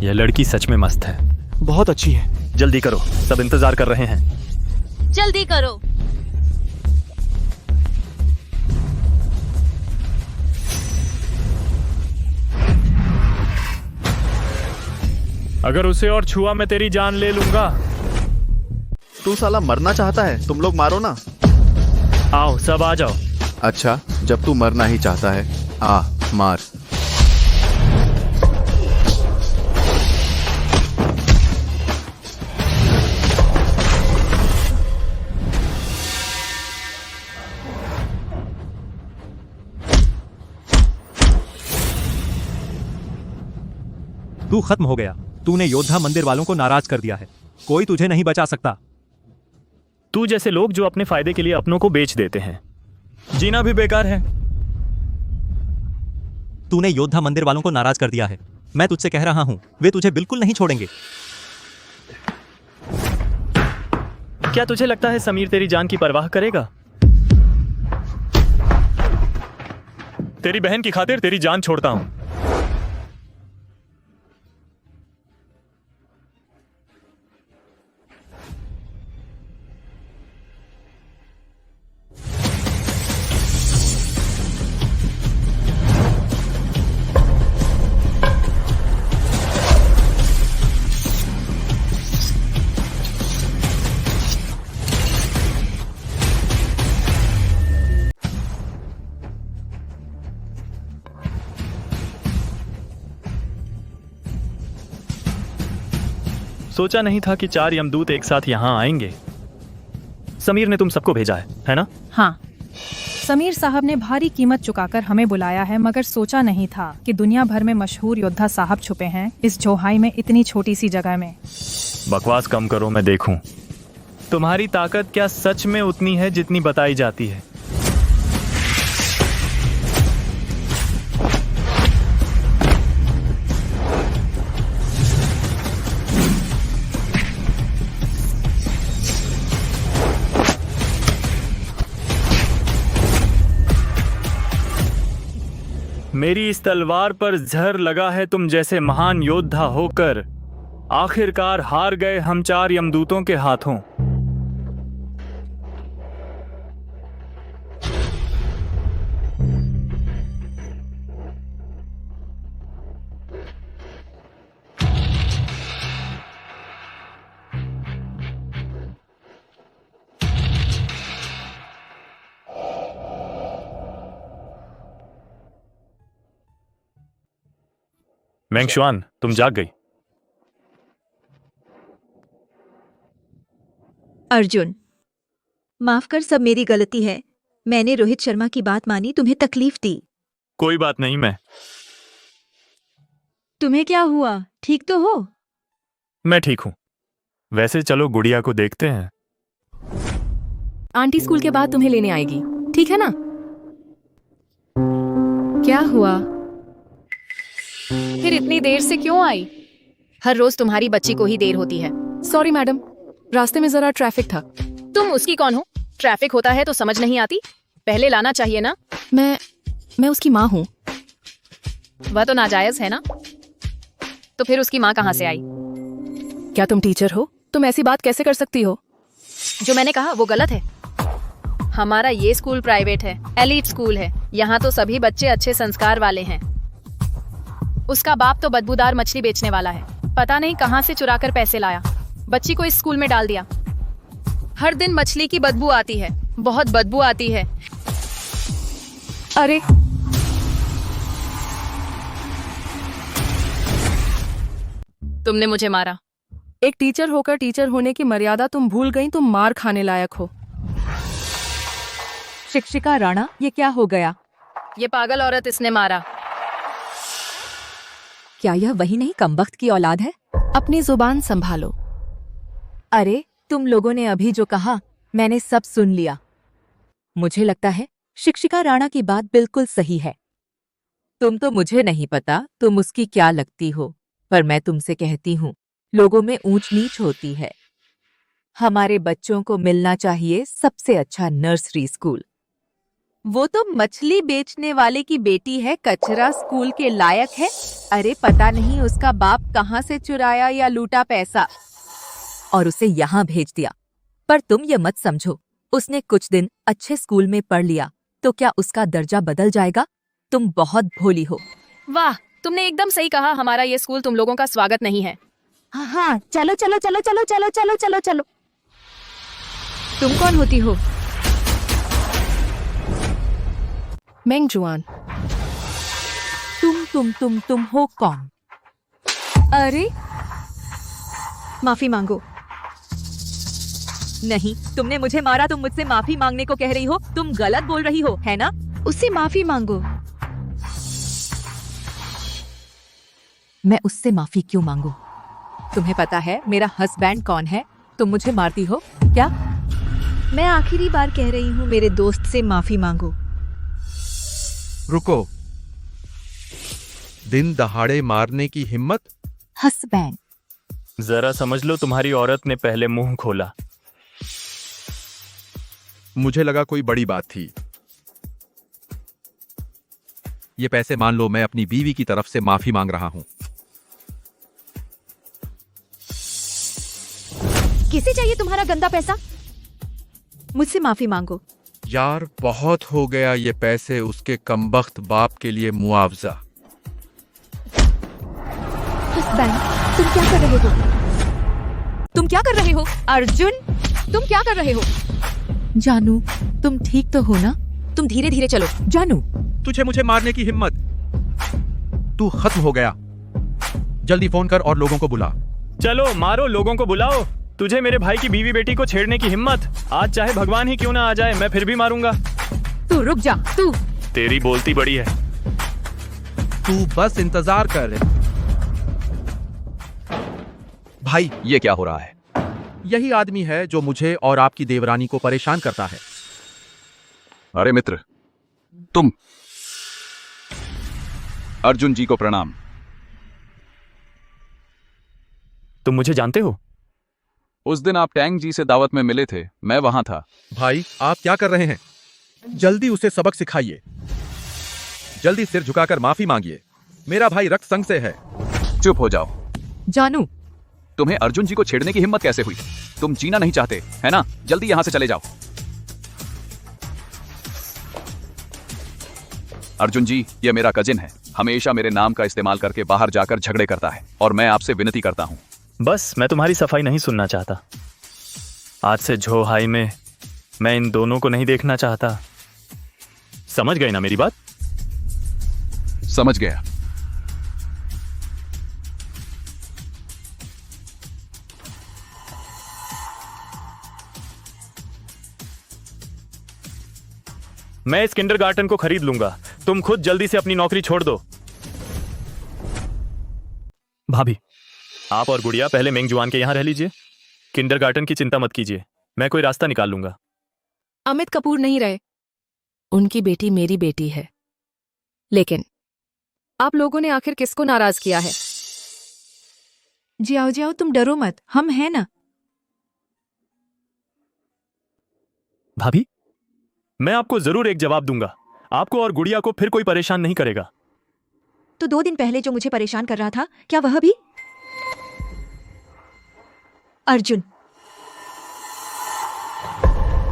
यह लड़की सच में मस्त है। बहुत अच्छी है। जल्दी करो, सब इंतजार कर रहे हैं। जल्दी करो। अगर उसे और छुआ मैं तेरी जान ले लूंगा। तू साला मरना चाहता है, तुम लोग मारो ना। आओ सब आ जाओ। अच्छा, जब तू मरना ही चाहता है, मार। तू खत्म हो गया। तूने योद्धा मंदिर वालों को नाराज कर दिया है। कोई तुझे नहीं बचा सकता। तू जैसे लोग जो अपने फायदे के लिए अपनों को बेच देते हैं, जीना भी बेकार है। तूने योद्धा मंदिर वालों को नाराज कर दिया है। मैं तुझसे कह रहा हूं, वे तुझे बिल्कुल नहीं छोड़ेंगे। क्या तुझे लगता है समीर तेरी जान की परवाह करेगा? तेरी बहन की खातिर तेरी जान छोड़ता हूं। सोचा नहीं था कि 4 यमदूत एक साथ यहाँ आएंगे। समीर ने तुम सबको भेजा है ना? हाँ, समीर साहब ने भारी कीमत चुकाकर हमें बुलाया है, मगर सोचा नहीं था कि दुनिया भर में मशहूर योद्धा साहब छुपे हैं इस जोहाई में, इतनी छोटी सी जगह में। बकवास कम करो, मैं देखूं। तुम्हारी ताकत क्या सच में उतनी है जितनी बताई जाती है? मेरी इस तलवार पर जहर लगा है तुम जैसे महान योद्धा होकर आखिरकार हार गए हम 4 यमदूतों के हाथों। मेंगशुआन, तुम जाग गई। अर्जुन, माफ कर, सब मेरी गलती है। मैंने रोहित शर्मा की बात मानी, तुम्हें तकलीफ दी। कोई बात नहीं, मैं तुम्हें क्या हुआ? ठीक तो हो? मैं ठीक हूँ। वैसे चलो गुड़िया को देखते हैं। आंटी स्कूल के बाद तुम्हें लेने आएगी, ठीक है ना? क्या हुआ? फिर इतनी देर से क्यों आई? हर रोज तुम्हारी बच्ची को ही देर होती है। सॉरी मैडम, रास्ते में जरा ट्रैफिक था। तुम उसकी कौन हो? ट्रैफिक होता है तो समझ नहीं आती? पहले लाना चाहिए ना। मैं उसकी माँ हूँ। वह तो नाजायज है ना? तो फिर उसकी माँ कहाँ से आई? क्या तुम टीचर हो? तुम ऐसी बात कैसे कर सकती हो? जो मैंने कहा वो गलत है। हमारा ये स्कूल प्राइवेट है, एलीट स्कूल है। यहाँ तो सभी बच्चे अच्छे संस्कार वाले हैं। उसका बाप तो बदबूदार मछली बेचने वाला है। पता नहीं कहाँ से चुरा कर पैसे लाया, बच्ची को इस स्कूल में डाल दिया। हर दिन मछली की बदबू आती है, बहुत बदबू आती है। अरे तुमने मुझे मारा। एक टीचर होकर टीचर होने की मर्यादा तुम भूल गई। तुम मार खाने लायक हो। शिक्षिका राणा, ये क्या हो गया? ये पागल औरत इसने मारा। क्या यह वही नहीं कमबख्त की औलाद है? अपनी जुबान संभालो। अरे तुम लोगों ने अभी जो कहा मैंने सब सुन लिया। मुझे लगता है शिक्षिका राणा की बात बिल्कुल सही है। तुम तो मुझे नहीं पता तुम उसकी क्या लगती हो, पर मैं तुमसे कहती हूँ लोगों में ऊंच नीच होती है। हमारे बच्चों को मिलना चाहिए सबसे अच्छा नर्सरी स्कूल। वो तो मछली बेचने वाले की बेटी है, कचरा स्कूल के लायक है। अरे पता नहीं उसका बाप कहाँ से चुराया या लूटा पैसा और उसे यहाँ भेज दिया। पर तुम ये मत समझो उसने कुछ दिन अच्छे स्कूल में पढ़ लिया तो क्या उसका दर्जा बदल जाएगा। तुम बहुत भोली हो। वाह, तुमने एकदम सही कहा। हमारा ये स्कूल तुम लोगों का स्वागत नहीं है। हाँ, चलो चलो चलो चलो चलो चलो चलो चलो। तुम कौन होती हो? मेंग जुआन। तुम हो कौन? अरे माफी मांगो। नहीं, तुमने मुझे मारा, तुम मुझसे माफी मांगने को कह रही हो। तुम गलत बोल रही हो, है ना? उससे माफी मांगो। मैं उससे माफी क्यों मांगू? तुम्हें पता है मेरा हस्बैंड कौन है? तुम मुझे मारती हो क्या? मैं आखिरी बार कह रही हूँ मेरे दोस्त से माफी मांगो। रुको, दिन दहाड़े मारने की हिम्मत? हस्बैंड। जरा समझ लो, तुम्हारी औरत ने पहले मुंह खोला। मुझे लगा कोई बड़ी बात थी। ये पैसे मान लो, मैं अपनी बीवी की तरफ से माफी मांग रहा हूं। किसे चाहिए तुम्हारा गंदा पैसा? मुझसे माफी मांगो। यार बहुत हो गया ये पैसे, उसके कमबख्त बाप के लिए मुआवजा। हस्बैंड, तुम क्या कर रहे हो? तुम क्या कर रहे हो? अर्जुन, तुम क्या कर रहे हो? जानू, तुम ठीक तो हो ना? तुम धीरे धीरे चलो। जानू, तुझे मुझे मारने की हिम्मत? तू खत्म हो गया। जल्दी फोन कर और लोगों को बुला। चलो मारो, लोगों को बुलाओ। तुझे मेरे भाई की बीवी बेटी को छेड़ने की हिम्मत? आज चाहे भगवान ही क्यों ना आ जाए, मैं फिर भी मारूंगा। तू रुक जा। तू तेरी बोलती बड़ी है। तू बस इंतजार कर। भाई, ये क्या हो रहा है? यही आदमी है जो मुझे और आपकी देवरानी को परेशान करता है। अरे मित्र, तुम। अर्जुन जी को प्रणाम। तुम मुझे जानते हो? उस दिन आप टैंग जी से दावत में मिले थे, मैं वहां था। भाई, आप क्या कर रहे हैं? जल्दी उसे सबक सिखाइए। जल्दी सिर झुकाकर माफी मांगिए। मेरा भाई रक्त संग से है। चुप हो जाओ। जानू, तुम्हें अर्जुन जी को छेड़ने की हिम्मत कैसे हुई? तुम जीना नहीं चाहते, है ना? जल्दी यहां से चले जाओ। अर्जुन जी, ये मेरा कजिन है। हमेशा मेरे नाम का इस्तेमाल करके बाहर जाकर झगड़े करता है और मैं आपसे विनती करता हूं। बस मैं तुम्हारी सफाई नहीं सुनना चाहता। आज से झोहाई में मैं इन दोनों को नहीं देखना चाहता। समझ गए ना मेरी बात? समझ गया। मैं इस किंडरगार्टन को खरीद लूंगा। तुम खुद जल्दी से अपनी नौकरी छोड़ दो। भाभी, आप और गुड़िया पहले मेंगजुआन के यहाँ रह लीजिए। किंडरगार्टन की चिंता मत कीजिए, मैं कोई रास्ता निकाल लूंगा। अमित कपूर नहीं रहे। उनकी बेटी मेरी बेटी है। लेकिन आप लोगों ने आखिर किसको नाराज किया है? जाओ जाओ, तुम डरो मत, हम हैं ना। भाभी, मैं आपको जरूर एक जवाब दूंगा। आपको और गुड़िया को फिर कोई परेशान नहीं करेगा। तो 2 दिन पहले जो मुझे परेशान कर रहा था, क्या वह भी? अर्जुन,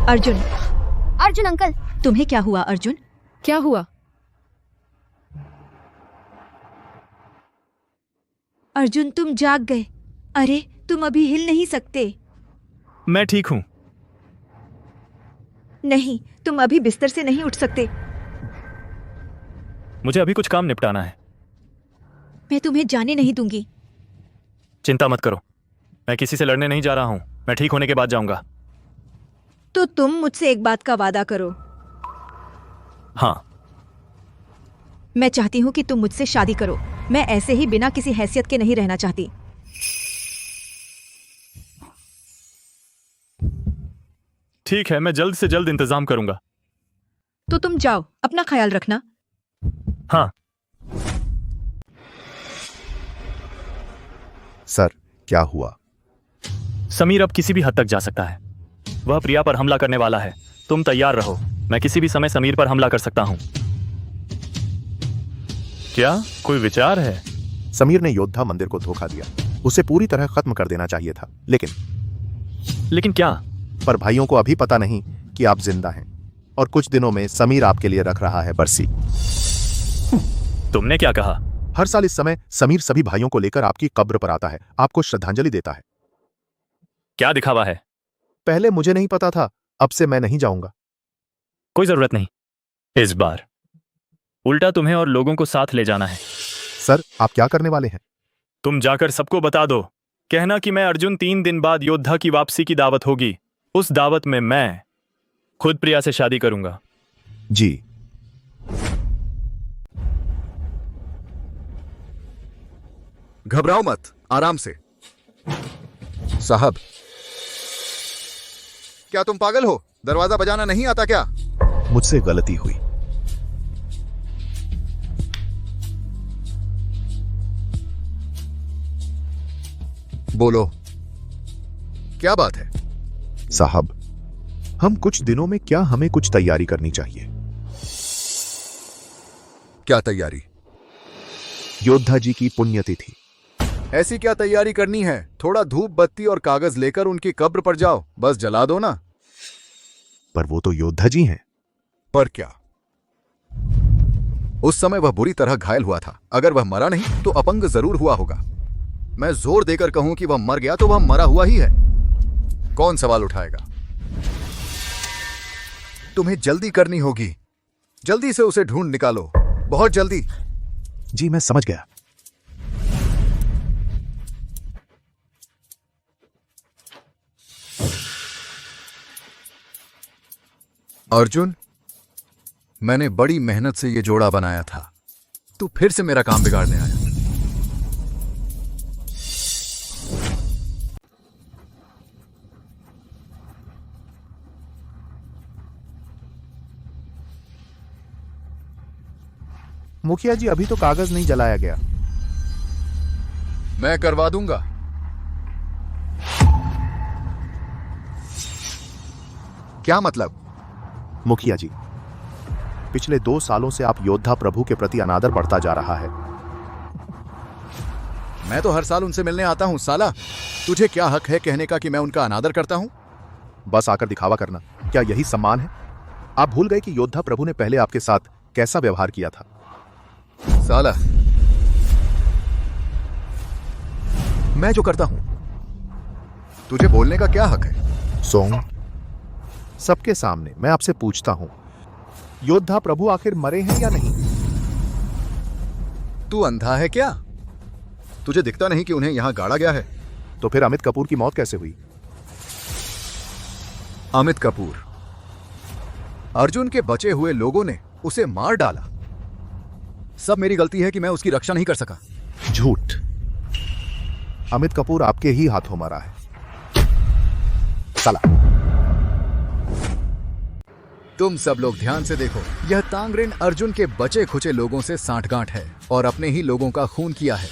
अर्जुन, अर्जुन अंकल, तुम्हें क्या हुआ? अर्जुन, क्या हुआ? अर्जुन, तुम जाग गए। अरे, तुम अभी हिल नहीं सकते। मैं ठीक हूं। नहीं, तुम अभी बिस्तर से नहीं उठ सकते। मुझे अभी कुछ काम निपटाना है। मैं तुम्हें जाने नहीं दूंगी। चिंता मत करो, मैं किसी से लड़ने नहीं जा रहा हूं। मैं ठीक होने के बाद जाऊंगा। तो तुम मुझसे एक बात का वादा करो। हाँ। मैं चाहती हूँ कि तुम मुझसे शादी करो। मैं ऐसे ही बिना किसी हैसियत के नहीं रहना चाहती। ठीक है, मैं जल्द से जल्द इंतजाम करूंगा। तो तुम जाओ, अपना ख्याल रखना। हाँ। सर, क्या हुआ? समीर अब किसी भी हद तक जा सकता है। वह प्रिया पर हमला करने वाला है। तुम तैयार रहो, मैं किसी भी समय समीर पर हमला कर सकता हूं। क्या कोई विचार है? समीर ने योद्धा मंदिर को धोखा दिया। उसे पूरी तरह खत्म कर देना चाहिए था। लेकिन क्या? पर भाइयों को अभी पता नहीं कि आप जिंदा हैं, और कुछ दिनों में समीर आपके लिए रख रहा है बरसी। तुमने क्या कहा? हर साल इस समय समीर सभी भाइयों को लेकर आपकी कब्र पर आता है, आपको श्रद्धांजलि देता है। क्या दिखावा है? पहले मुझे नहीं पता था, अब से मैं नहीं जाऊंगा। कोई जरूरत नहीं। इस बार उल्टा तुम्हें और लोगों को साथ ले जाना है। सर, आप क्या करने वाले हैं? तुम जाकर सबको बता दो, कहना कि मैं अर्जुन 3 दिन बाद योद्धा की वापसी की दावत होगी। उस दावत में मैं खुद प्रिया से शादी करूंगा। जी। घबराओ मत, आराम से। साहब, क्या तुम पागल हो? दरवाजा बजाना नहीं आता क्या? मुझसे गलती हुई। बोलो, क्या बात है? साहब, हम कुछ दिनों में क्या हमें कुछ तैयारी करनी चाहिए। क्या तैयारी? योद्धा जी की पुण्यतिथि। ऐसी क्या तैयारी करनी है? थोड़ा धूप बत्ती और कागज लेकर उनकी कब्र पर जाओ, बस जला दो ना। पर वो तो योद्धा जी हैं। पर क्या? उस समय वह बुरी तरह घायल हुआ था। अगर वह मरा नहीं तो अपंग जरूर हुआ होगा। मैं जोर देकर कहूं कि वह मर गया तो वह मरा हुआ ही है। कौन सवाल उठाएगा? तुम्हें जल्दी करनी होगी। जल्दी से उसे ढूंढ निकालो, बहुत जल्दी। जी, मैं समझ गया। अर्जुन, मैंने बड़ी मेहनत से यह जोड़ा बनाया था, तू फिर से मेरा काम बिगाड़ने आया। मुखिया जी, अभी तो कागज नहीं जलाया गया। मैं करवा दूंगा। क्या मतलब? मुखिया जी, पिछले 2 सालों से आप योद्धा प्रभु के प्रति अनादर बढ़ता जा रहा है। मैं तो हर साल उनसे मिलने आता हूं साला। तुझे क्या हक है कहने का कि मैं उनका अनादर करता हूं? बस आकर दिखावा करना, क्या यही सम्मान है? आप भूल गए कि योद्धा प्रभु ने पहले आपके साथ कैसा व्यवहार किया था। साला, मैं जो करता हूं तुझे बोलने का क्या हक है? सोंग, सबके सामने मैं आपसे पूछता हूं, योद्धा प्रभु आखिर मरे हैं या नहीं? तू अंधा है क्या? तुझे दिखता नहीं कि उन्हें यहां गाड़ा गया है? तो फिर अमित कपूर की मौत कैसे हुई? अमित कपूर, अर्जुन के बचे हुए लोगों ने उसे मार डाला। सब मेरी गलती है कि मैं उसकी रक्षा नहीं कर सका। झूठ। अमित कपूर आपके ही हाथों मरा है। चला। तुम सब लोग ध्यान से देखो, यह तांगरिन अर्जुन के बचे खुचे लोगों से सांठगांठ है और अपने ही लोगों का खून किया है।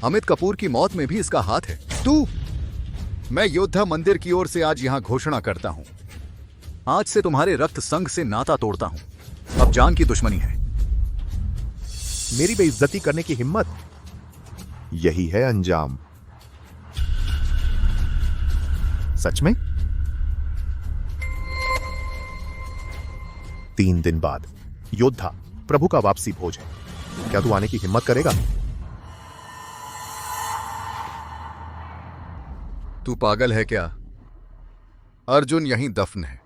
अमित कपूर की मौत में भी इसका हाथ है। मैं योद्धा मंदिर की ओर से आज यहां घोषणा करता हूं, आज से तुम्हारे रक्त संघ से नाता तोड़ता हूं। अब जान की दुश्मनी है। मेरी बेइज्जती करने की हिम्मत, यही है अंजाम। सच में? 3 दिन बाद योद्धा प्रभु का वापसी भोज है। क्या तू आने की हिम्मत करेगा? तू पागल है क्या? अर्जुन यहीं दफन है।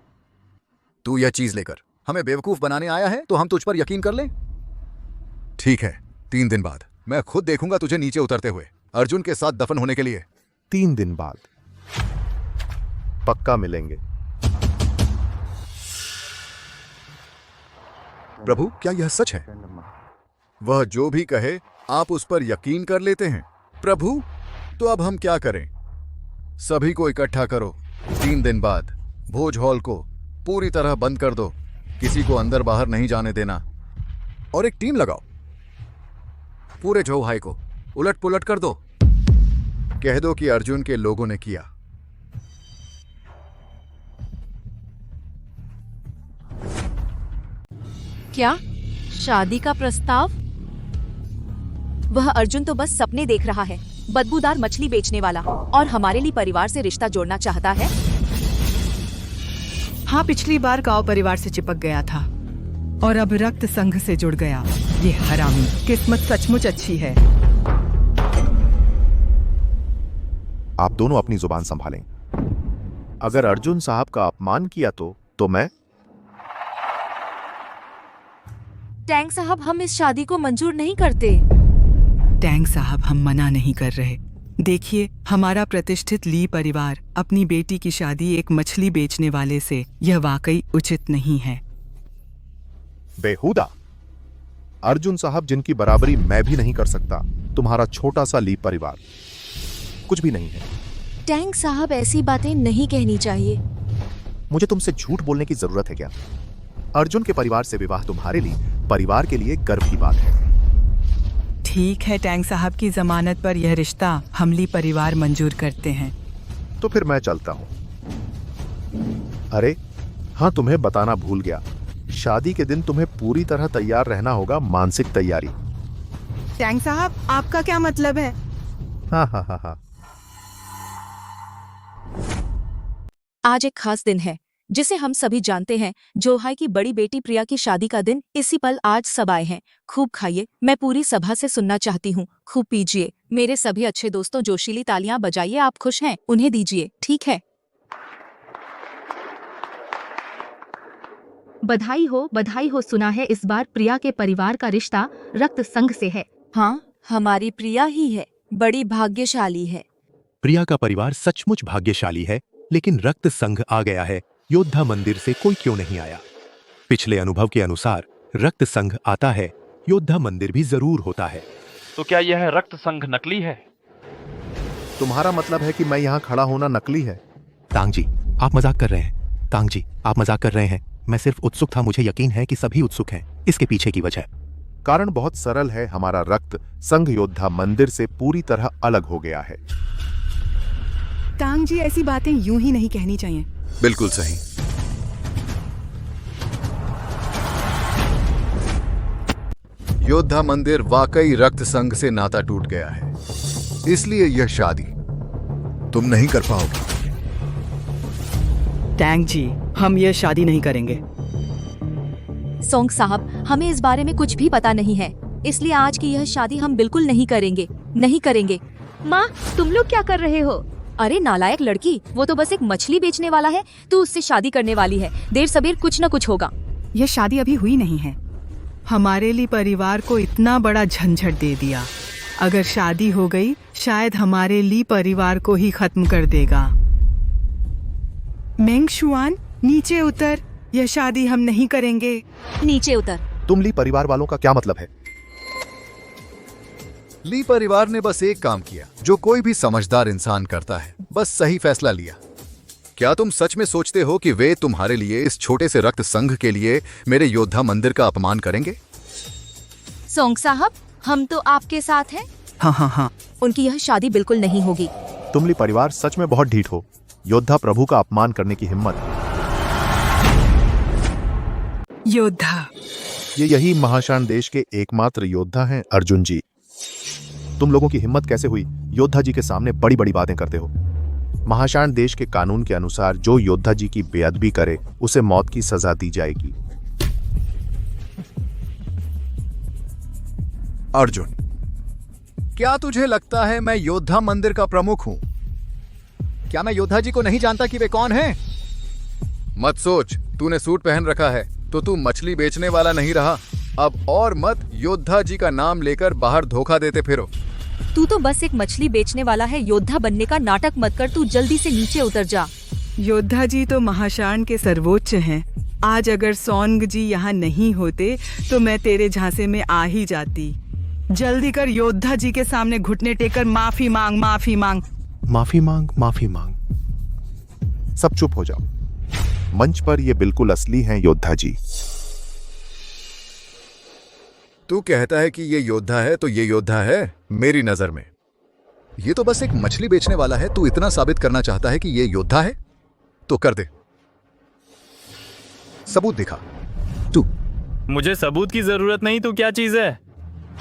तू यह चीज लेकर हमें बेवकूफ बनाने आया है तो हम तुझ पर यकीन कर लें? ठीक है, 3 दिन बाद मैं खुद देखूंगा तुझे नीचे उतरते हुए अर्जुन के साथ दफन होने के लिए। 3 दिन बाद पक्का मिलेंगे। प्रभु, क्या यह सच है? वह जो भी कहे आप उस पर यकीन कर लेते हैं। प्रभु, तो अब हम क्या करें? सभी को इकट्ठा करो। 3 दिन बाद भोज हॉल को पूरी तरह बंद कर दो, किसी को अंदर बाहर नहीं जाने देना। और एक टीम लगाओ, पूरे झोहाई को उलट पुलट कर दो। कह दो कि अर्जुन के लोगों ने किया। क्या शादी का प्रस्ताव? वह अर्जुन तो बस सपने देख रहा है, बदबूदार मछली बेचने वाला, और हमारे लिए परिवार से रिश्ता जोड़ना चाहता है। हाँ, पिछली बार गांव परिवार से चिपक गया था और अब रक्त संघ से जुड़ गया। ये हरामी, किस्मत सचमुच अच्छी है। आप दोनों अपनी जुबान संभालें। अगर अर्जुन साहब का अपमान किया तो मैं। टैंक साहब, हम इस शादी को मंजूर नहीं करते। टैंक साहब, हम मना नहीं कर रहे। देखिए, हमारा प्रतिष्ठित ली परिवार अपनी बेटी की शादी एक मछली बेचने वाले से, यह वाकई उचित नहीं है। बेहुदा। अर्जुन साहब जिनकी बराबरी मैं भी नहीं कर सकता, तुम्हारा छोटा सा ली परिवार कुछ भी नहीं है। टैंक साहब, ऐसी बातें नहीं कहनी चाहिए। मुझे तुमसे झूठ बोलने की जरूरत है क्या? अर्जुन के परिवार से विवाह तुम्हारे लिए, परिवार के लिए गर्व की बात है। ठीक है, टैंक साहब की जमानत पर यह रिश्ता हमली परिवार मंजूर करते हैं। तो फिर मैं चलता हूं। अरे हाँ, तुम्हें बताना भूल गया, शादी के दिन तुम्हें पूरी तरह तैयार रहना होगा, मानसिक तैयारी। टैंक साहब, आपका क्या मतलब है? हाँ हाँ हाँ हाँ। आज एक खास दिन है जिसे हम सभी जानते हैं, जोहाई की बड़ी बेटी प्रिया की शादी का दिन। इसी पल आज सब आए हैं। खूब खाइए, मैं पूरी सभा से सुनना चाहती हूँ। खूब पीजिए। मेरे सभी अच्छे दोस्तों, जोशीली तालियां बजाइए। आप खुश हैं, उन्हें दीजिए, ठीक है? बधाई हो। सुना है इस बार प्रिया के परिवार का रिश्ता रक्त संघ से है। हाँ, हमारी प्रिया ही है, बड़ी भाग्यशाली है। प्रिया का परिवार सचमुच भाग्यशाली है, लेकिन रक्त संघ आ गया है। योद्धा मंदिर से कोई क्यों नहीं आया? पिछले अनुभव के अनुसार रक्त संघ आता है, योद्धा मंदिर भी जरूर होता है। तो क्या यह रक्त संघ नकली है? तुम्हारा मतलब है कि मैं यहाँ खड़ा होना नकली है? तांग जी, आप मजाक कर रहे हैं। तांग जी, आप मजाक कर रहे हैं। मैं सिर्फ उत्सुक था। मुझे यकीन है कि सभी उत्सुक हैं। इसके पीछे की वजह? कारण बहुत सरल है, हमारा रक्त संघ योद्धा मंदिर से पूरी तरह अलग हो गया है। तांग जी, ऐसी बातें यूं ही नहीं कहनी चाहिए। बिल्कुल सही। योद्धा मंदिर वाकई रक्त संघ से नाता टूट गया है, इसलिए यह शादी तुम नहीं कर पाओगे। टैंक जी, हम यह शादी नहीं करेंगे। सोंग साहब, हमें इस बारे में कुछ भी पता नहीं है, इसलिए आज की यह शादी हम बिल्कुल नहीं करेंगे। माँ, तुम लोग क्या कर रहे हो? अरे नालायक लड़की, वो तो बस एक मछली बेचने वाला है, तू उससे शादी करने वाली है। देर सबेर कुछ न कुछ होगा। यह शादी अभी हुई नहीं है। हमारे लिए परिवार को इतना बड़ा झंझट दे दिया। अगर शादी हो गई, शायद हमारे लिए परिवार को ही खत्म कर देगा। मेंग शुआन, नीचे उतर। यह शादी हम नहीं करेंगे। नीचे उतर। तुम ली परिवार वालों का क्या मतलब है? ली परिवार ने बस एक काम किया जो कोई भी समझदार इंसान करता है, बस सही फैसला लिया। क्या तुम सच में सोचते हो कि वे तुम्हारे लिए, इस छोटे से रक्त संघ के लिए, मेरे योद्धा मंदिर का अपमान करेंगे? सोंग साहब, हम तो आपके साथ हैं। हाँ। उनकी यह शादी बिल्कुल नहीं होगी। तुम ली परिवार सच में बहुत ढीठ हो। योद्धा प्रभु का अपमान करने की हिम्मत। योद्धा, ये यही महाशान देश के एकमात्र योद्धा हैं अर्जुन जी। तुम लोगों की हिम्मत कैसे हुई योद्धा जी के सामने बड़ी बड़ी बातें करते हो? महाशान देश के कानून के अनुसार जो योद्धा जी की बेअदबी करे उसे मौत की सजा दी जाएगी। अर्जुन, क्या तुझे लगता है मैं योद्धा मंदिर का प्रमुख हूं? क्या मैं योद्धा जी को नहीं जानता कि वे कौन हैं? मत सोच, तूने सूट पहन रखा है तो तू मछली बेचने वाला नहीं रहा। अब और मत योद्धा जी का नाम लेकर बाहर धोखा देते फिरो। तू तो बस एक मछली बेचने वाला है। योद्धा बनने का नाटक मत कर, तू जल्दी से नीचे उतर जा। योद्धा जी तो महाशान के सर्वोच्च हैं। आज अगर सौंग जी यहाँ नहीं होते तो मैं तेरे झांसे में आ ही जाती। जल्दी कर, योद्धा जी के सामने घुटने टेकर माफी मांग। माफी मांग। सब चुप हो जाओ। मंच पर ये बिल्कुल असली हैं योद्धा जी। तू कहता है कि ये योद्धा है तो ये योद्धा है मेरी नजर में। ये तो बस एक मछली बेचने वाला है। तू इतना साबित करना चाहता है कि ये योद्धा है तो कर दे, सबूत दिखा तू। मुझे सबूत की जरूरत नहीं, तो क्या चीज है?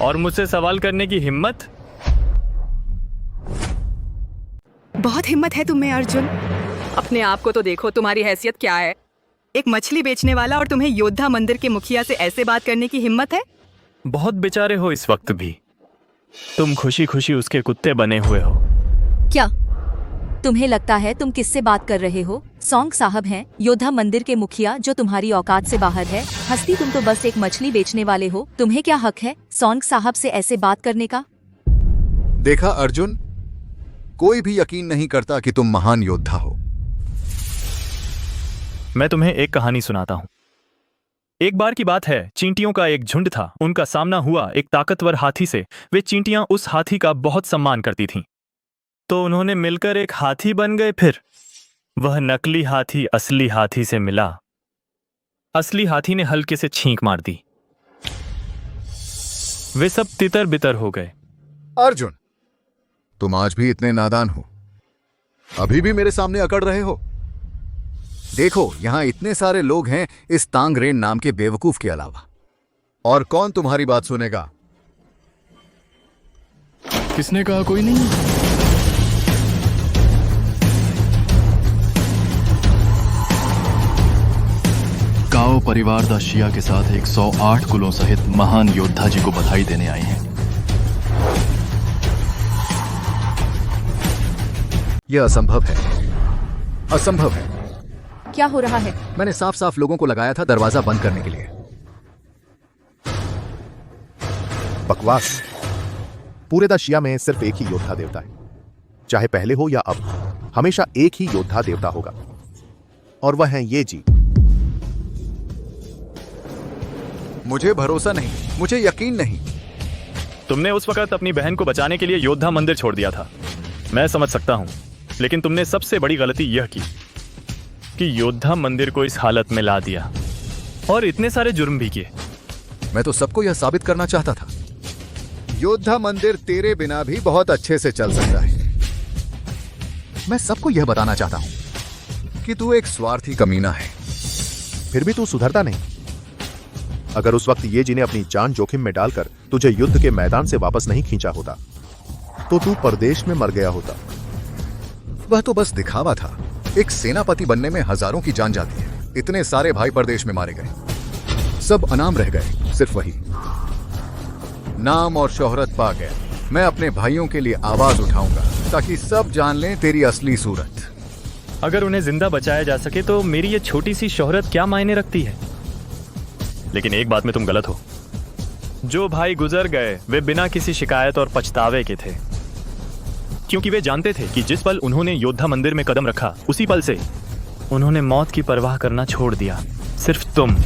और मुझसे सवाल करने की हिम्मत? बहुत हिम्मत है तुम्हें अर्जुन। अपने आप को तो देखो, तुम्हारी हैसियत क्या है? एक मछली बेचने वाला और तुम्हें योद्धा मंदिर के मुखिया से ऐसे बात करने की हिम्मत है? बहुत बेचारे हो इस वक्त भी। तुम खुशी खुशी उसके कुत्ते बने हुए हो। क्या तुम्हें लगता है तुम किससे बात कर रहे हो? सौंग साहब हैं, योद्धा मंदिर के मुखिया, जो तुम्हारी औकात से बाहर है। हस्ती, तुम तो बस एक मछली बेचने वाले हो। तुम्हें क्या हक है सौंग साहब से ऐसे बात करने का? देखा अर्जुन, कोई भी यकीन नहीं करता कि तुम महान योद्धा हो। मैं तुम्हें एक कहानी सुनाता हूं। एक बार की बात है, चींटियों का एक झुंड था। उनका सामना हुआ एक ताकतवर हाथी से। वे चींटियां उस हाथी का बहुत सम्मान करती थीं, तो उन्होंने मिलकर एक हाथी बन गए। फिर वह नकली हाथी असली हाथी से मिला। असली हाथी ने हल्के से छींक मार दी। वे सब तितर बितर हो गए। अर्जुन, तुम आज भी इतने नादान हो? अभी भी मेरे सामने अकड़ रहे हो? देखो, यहां इतने सारे लोग हैं इस तांगरेन नाम के बेवकूफ के अलावा, और कौन तुम्हारी बात सुनेगा? किसने कहा कोई नहीं? काओ परिवार दा शिया के साथ 108 कुलों सहित महान योद्धा जी को बधाई देने आए हैं। यह असंभव है, असंभव है। क्या हो रहा है? मैंने साफ साफ लोगों को लगाया था दरवाजा बंद करने के लिए। बकवास। पूरे द शिया में सिर्फ एक ही योद्धा देवता है, चाहे पहले हो या अब, हमेशा एक ही योद्धा देवता होगा, और वह है ये जी। मुझे भरोसा नहीं, मुझे यकीन नहीं। तुमने उस वक्त अपनी बहन को बचाने के लिए योद्धा मंदिर छोड़ दिया था, मैं समझ सकता हूं। लेकिन तुमने सबसे बड़ी गलती यह की कि योद्धा मंदिर को इस हालत में ला दिया, और इतने सारे जुर्म भी किए। मैं तो सबको यह साबित करना चाहता था, योद्धा मंदिर तेरे बिना भी बहुत अच्छे से चल सकता है। मैं सबको यह बताना चाहता हूं कि तू एक स्वार्थी कमीना है। फिर भी तू सुधरता नहीं। अगर उस वक्त ये जी ने अपनी जान जोखिम में डालकर तुझे युद्ध के मैदान से वापस नहीं खींचा होता, तो तू परदेश में मर गया होता। वह तो बस दिखावा था। एक सेनापति बनने में हजारों की जान जाती है। इतने सारे भाई परदेश में मारे गए, सब अनाम रह गए, सिर्फ वही नाम और शोहरत पा गया। मैं अपने भाइयों के लिए आवाज उठाऊंगा ताकि सब जान लें तेरी असली सूरत। अगर उन्हें जिंदा बचाया जा सके तो मेरी ये छोटी सी शोहरत क्या मायने रखती है? लेकिन एक बात में तुम गलत हो। जो भाई गुजर गए वे बिना किसी शिकायत और पछतावे के थे, क्योंकि वे जानते थे कि जिस पल उन्होंने योद्धा मंदिर में कदम रखा, उसी पल से उन्होंने मौत की परवाह करना छोड़ दिया। सिर्फ तुम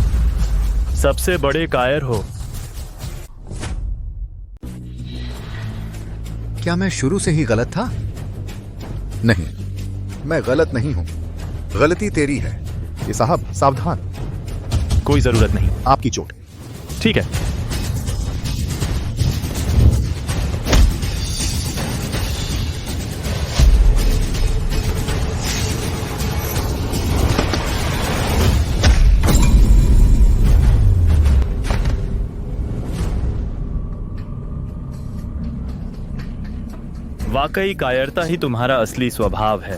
सबसे बड़े कायर हो। क्या मैं शुरू से ही गलत था? नहीं, मैं गलत नहीं हूं। गलती तेरी है। ये साहब सावधान, कोई जरूरत नहीं। आपकी चोट। ठीक है। वाकई कायरता ही तुम्हारा असली स्वभाव है।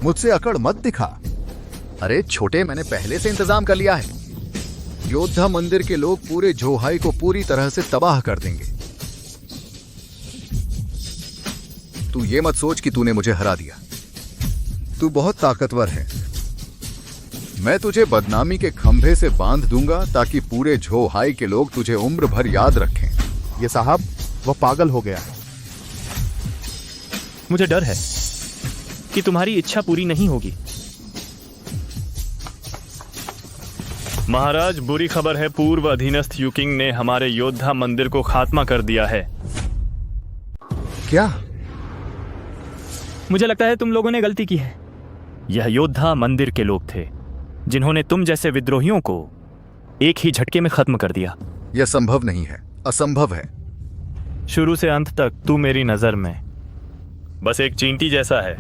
मुझसे अकड़ मत दिखा। अरे छोटे, मैंने पहले से इंतजाम कर लिया है। योद्धा मंदिर के लोग पूरे जोहाई को पूरी तरह से तबाह कर देंगे। तू ये मत सोच कि तूने मुझे हरा दिया। तू बहुत ताकतवर है। मैं तुझे बदनामी के खंभे से बांध दूंगा ताकि पूरे जोहाई के लोग तुझे उम्र भर याद रखें। ये साहब, वह पागल हो गया है। मुझे डर है कि तुम्हारी इच्छा पूरी नहीं होगी। महाराज, बुरी खबर है, पूर्व अधीनस्थ यूकिंग ने हमारे योद्धा मंदिर को खात्मा कर दिया है। क्या? मुझे लगता है तुम लोगों ने गलती की है। यह योद्धा मंदिर के लोग थे जिन्होंने तुम जैसे विद्रोहियों को एक ही झटके में खत्म कर दिया। यह संभव नहीं है, असंभव है। शुरू से अंत तक तू मेरी नजर में बस एक चींटी जैसा है।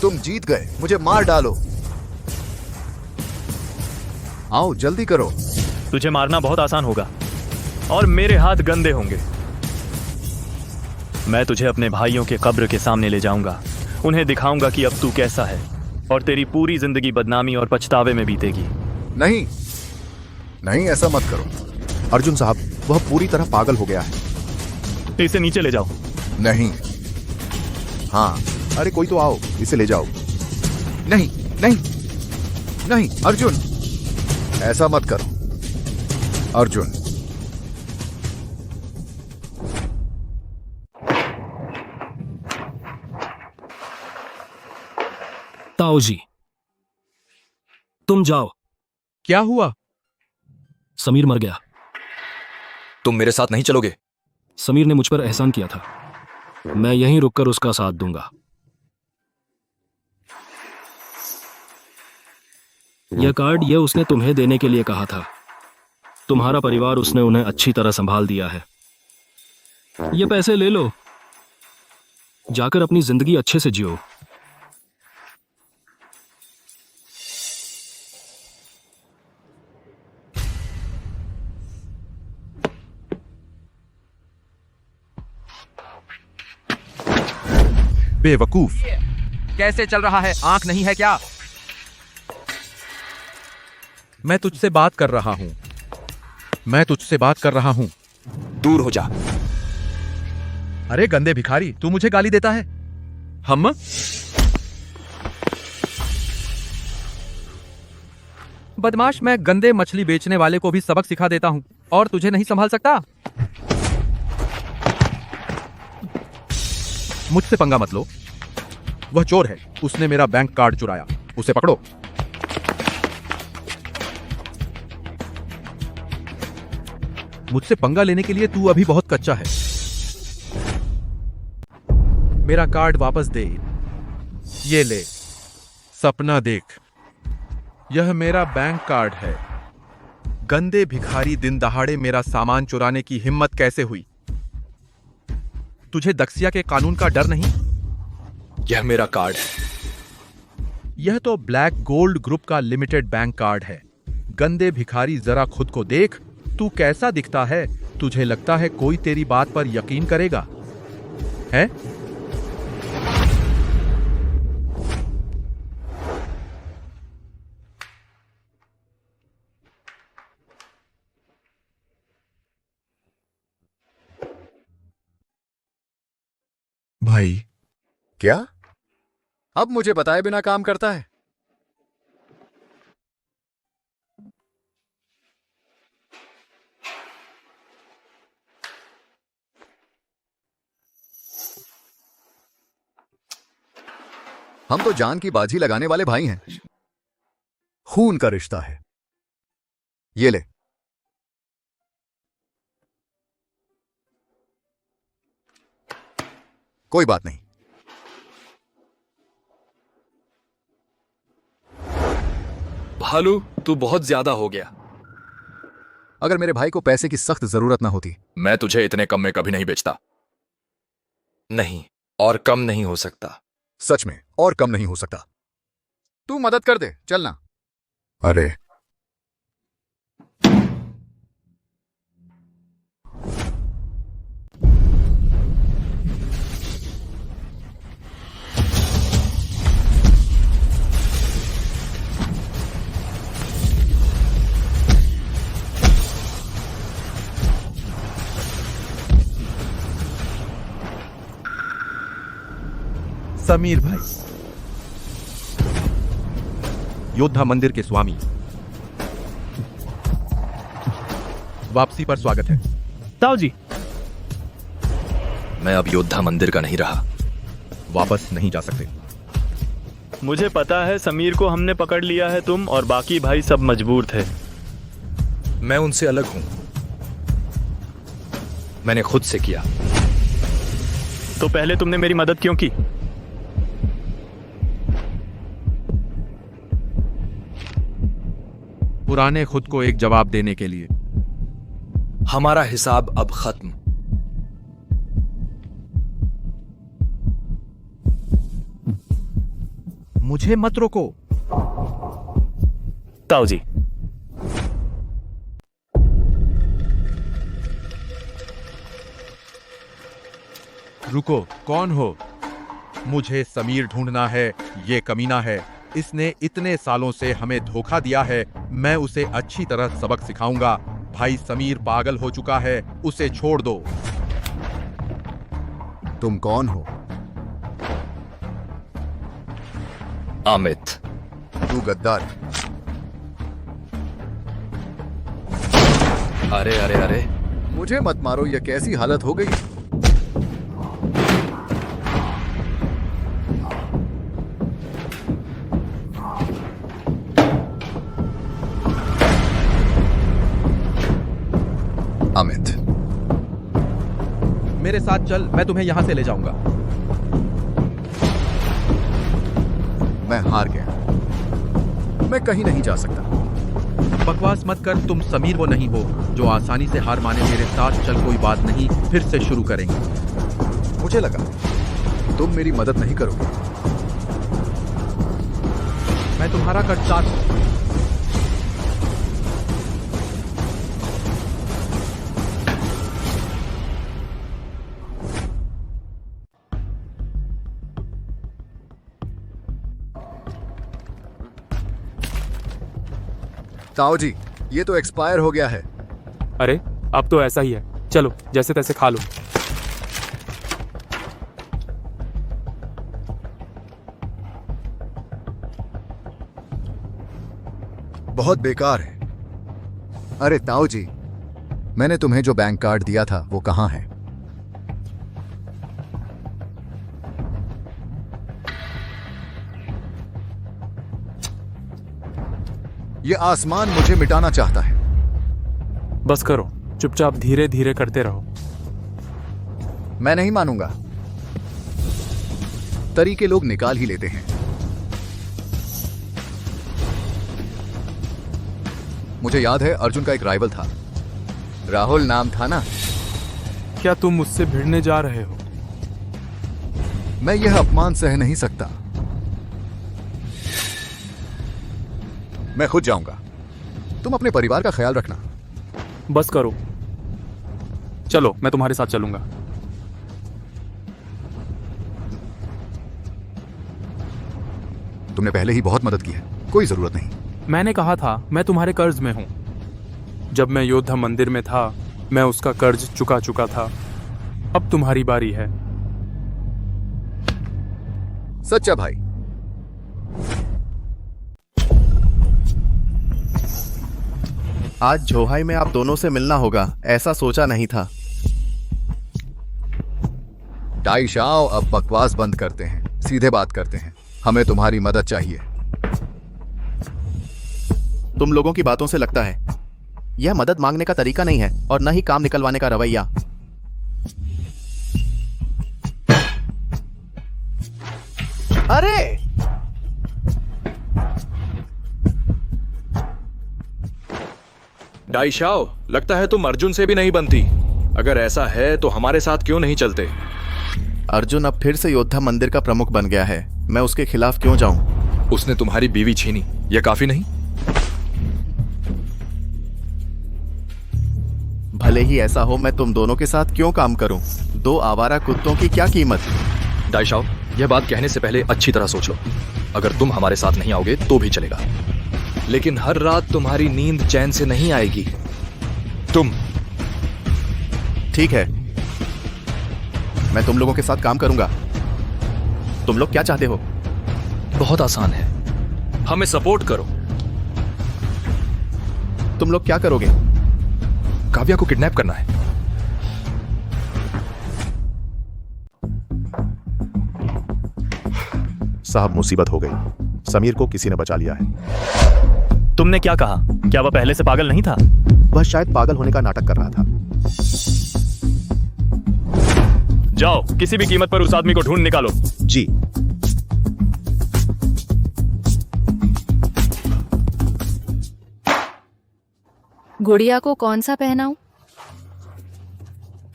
तुम जीत गए, मुझे मार डालो। आओ जल्दी करो। तुझे मारना बहुत आसान होगा और मेरे हाथ गंदे होंगे। मैं तुझे अपने भाइयों के कब्र के सामने ले जाऊंगा। उन्हें दिखाऊंगा कि अब तू कैसा है और तेरी पूरी जिंदगी बदनामी और पछतावे में बीतेगी। नहीं नहीं, ऐसा मत करो। अर्जुन साहब, वह पूरी तरह पागल हो गया है। इसे नीचे ले जाओ। नहीं। हाँ। अरे कोई तो आओ, इसे ले जाओ। नहीं नहीं नहीं, अर्जुन, ऐसा मत करो। अर्जुन, ताओ जी, तुम जाओ। क्या हुआ? समीर मर गया। तुम मेरे साथ नहीं चलोगे? समीर ने मुझ पर एहसान किया था। मैं यहीं रुककर उसका साथ दूंगा। यह कार्ड यह उसने तुम्हें देने के लिए कहा था। तुम्हारा परिवार उसने उन्हें अच्छी तरह संभाल दिया है। ये पैसे ले लो, जाकर अपनी जिंदगी अच्छे से जियो। बेवकूफ, कैसे चल रहा है? आंख नहीं है क्या? मैं तुझसे बात कर रहा हूं। मैं तुझसे बात कर रहा हूं। दूर हो जा। अरे गंदे भिखारी, तू मुझे गाली देता है? हम बदमाश, मैं गंदे मछली बेचने वाले को भी सबक सिखा देता हूं और तुझे नहीं संभाल सकता? मुझसे पंगा मत लो। वह चोर है, उसने मेरा बैंक कार्ड चुराया। उसे पकड़ो। मुझसे पंगा लेने के लिए तू अभी बहुत कच्चा है। मेरा कार्ड वापस दे। ये ले, सपना देख। यह मेरा बैंक कार्ड है। गंदे भिखारी, दिन दहाड़े मेरा सामान चुराने की हिम्मत कैसे हुई? तुझे दक्षिया के कानून का डर नहीं? यह मेरा कार्ड है। यह तो ब्लैक गोल्ड ग्रुप का लिमिटेड बैंक कार्ड है। गंदे भिखारी, जरा खुद को देख। तू कैसा दिखता है? तुझे लगता है कोई तेरी बात पर यकीन करेगा? है? भाई, क्या? अब मुझे बताए बिना काम करता है? हम तो जान की बाजी लगाने वाले भाई हैं। खून का रिश्ता है। ये ले। कोई बात नहीं। भालू, तू बहुत ज्यादा हो गया। अगर मेरे भाई को पैसे की सख्त जरूरत ना होती, मैं तुझे इतने कम में कभी नहीं बेचता। नहीं, और कम नहीं हो सकता। सच में और कम नहीं हो सकता। तू मदद कर दे, चलना। अरे समीर भाई, योद्धा मंदिर के स्वामी, वापसी पर स्वागत है। ताऊ जी, मैं अब योद्धा मंदिर का नहीं रहा। वापस नहीं जा सकते। मुझे पता है समीर को हमने पकड़ लिया है, तुम और बाकी भाई सब मजबूर थे। मैं उनसे अलग हूं। मैंने खुद से किया। तो पहले तुमने मेरी मदद क्यों की? पुराने खुद को एक जवाब देने के लिए। हमारा हिसाब अब खत्म। मुझे मत रोको। ताऊ जी, रुको, कौन हो? मुझे समीर ढूंढना है। ये कमीना है, इसने इतने सालों से हमें धोखा दिया है। मैं उसे अच्छी तरह सबक सिखाऊंगा। भाई समीर पागल हो चुका है, उसे छोड़ दो। तुम कौन हो? अमित। तू गद्दार है। अरे अरे अरे, मुझे मत मारो, यह कैसी हालत हो गई? अमित, मेरे साथ चल, मैं तुम्हें यहां से ले जाऊंगा। मैं हार गया। मैं कहीं नहीं जा सकता। बकवास मत कर, तुम समीर वो नहीं हो जो आसानी से हार माने। मेरे साथ चल, कोई बात नहीं, फिर से शुरू करेंगे। मुझे लगा तुम मेरी मदद नहीं करोगे। मैं तुम्हारा कर्जदार हूं। ताऊ जी, ये तो एक्सपायर हो गया है। अरे अब तो ऐसा ही है, चलो जैसे तैसे खा लो। बहुत बेकार है। अरे ताऊ जी, मैंने तुम्हें जो बैंक कार्ड दिया था वो कहां है? ये आसमान मुझे मिटाना चाहता है। बस करो, चुपचाप धीरे धीरे करते रहो। मैं नहीं मानूंगा। तरीके लोग निकाल ही लेते हैं। मुझे याद है अर्जुन का एक राइवल था, राहुल नाम था ना? क्या तुम मुझसे भिड़ने जा रहे हो? मैं यह अपमान सह नहीं सकता। मैं खुद जाऊंगा। तुम अपने परिवार का ख्याल रखना। बस करो, चलो मैं तुम्हारे साथ चलूंगा। तुमने पहले ही बहुत मदद की है, कोई जरूरत नहीं। मैंने कहा था मैं तुम्हारे कर्ज में हूं। जब मैं योद्धा मंदिर में था, मैं उसका कर्ज चुका चुका था। अब तुम्हारी बारी है। सच्चा भाई। आज झोहाई में आप दोनों से मिलना होगा, ऐसा सोचा नहीं था। टाई शाओ, अब बकवास बंद करते हैं, सीधे बात करते हैं। हमें तुम्हारी मदद चाहिए। तुम लोगों की बातों से लगता है यह मदद मांगने का तरीका नहीं है और न ही काम निकलवाने का रवैया। अरे डाइशाओ, लगता है तुम अर्जुन से भी नहीं बनती। अगर ऐसा है तो हमारे साथ क्यों नहीं चलते? अर्जुन अब फिर से योद्धा मंदिर का प्रमुख बन गया है, मैं उसके खिलाफ क्यों जाऊं? उसने तुम्हारी बीवी छीनी, यह काफी नहीं? भले ही ऐसा हो, मैं तुम दोनों के साथ क्यों काम करूं? दो आवारा कुत्तों की क्या कीमत? डाइशाओ, यह बात कहने से पहले अच्छी तरह सोच लो। अगर तुम हमारे साथ नहीं आओगे तो भी चलेगा, लेकिन हर रात तुम्हारी नींद चैन से नहीं आएगी। तुम ठीक है, मैं तुम लोगों के साथ काम करूंगा। तुम लोग क्या चाहते हो? बहुत आसान है, हमें सपोर्ट करो। तुम लोग क्या करोगे? काव्या को किडनैप करना है। साहब, मुसीबत हो गई। समीर को किसी ने बचा लिया है। तुमने क्या कहा? क्या वह पहले से पागल नहीं था? वह शायद पागल होने का नाटक कर रहा था। जाओ, किसी भी कीमत पर उस आदमी को ढूंढ निकालो। जी। गुड़िया को कौन सा पहनाऊं?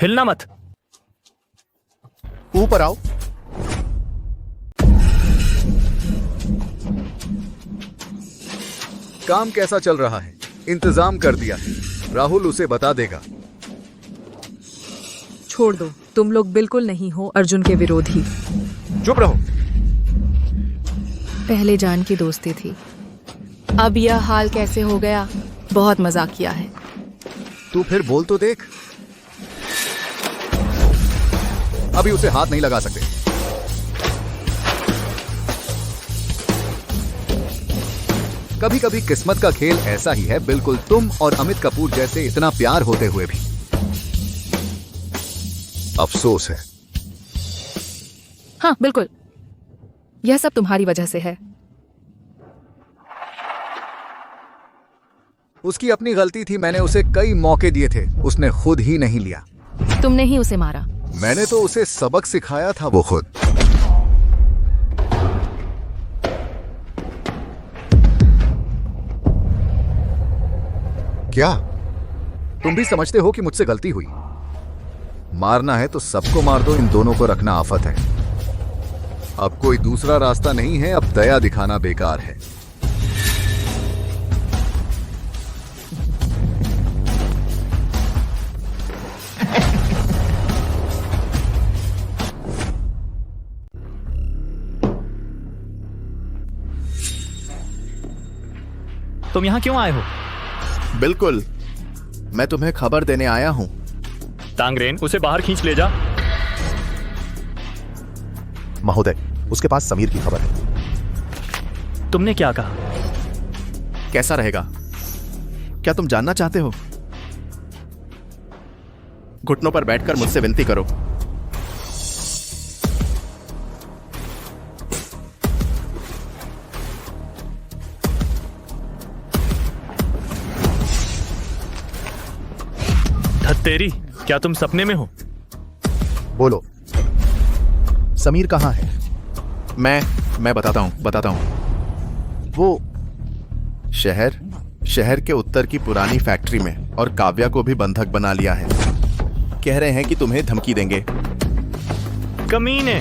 हिलना मत। ऊपर आओ। काम कैसा चल रहा है? इंतजाम कर दिया है, राहुल उसे बता देगा। छोड़ दो, तुम लोग बिल्कुल नहीं हो अर्जुन के विरोधी। चुप रहो। पहले जान की दोस्ती थी, अब यह हाल कैसे हो गया? बहुत मजाक किया है। तू फिर बोल तो देख। अभी उसे हाथ नहीं लगा सकते। कभी कभी किस्मत का खेल ऐसा ही है, बिल्कुल तुम और अमित कपूर जैसे इतना प्यार होते हुए भी। अफसोस है। हाँ बिल्कुल, यह सब तुम्हारी वजह से है। उसकी अपनी गलती थी, मैंने उसे कई मौके दिए थे, उसने खुद ही नहीं लिया। तुमने ही उसे मारा। मैंने तो उसे सबक सिखाया था, वो खुद। क्या तुम भी समझते हो कि मुझसे गलती हुई? मारना है तो सबको मार दो, इन दोनों को रखना आफत है। अब कोई दूसरा रास्ता नहीं है, अब दया दिखाना बेकार है। तुम यहां क्यों आए हो? बिल्कुल, मैं तुम्हें खबर देने आया हूं। तांगरेन, उसे बाहर खींच ले जा। महोदय, उसके पास समीर की खबर है। तुमने क्या कहा? कैसा रहेगा? क्या तुम जानना चाहते हो? घुटनों पर बैठकर मुझसे विनती करो। तेरी, क्या तुम सपने में हो? बोलो, समीर कहां है? मैं बताता हूं। वो शहर के उत्तर की पुरानी फैक्ट्री में, और काव्या को भी बंधक बना लिया है। कह रहे हैं कि तुम्हें धमकी देंगे। कमीने।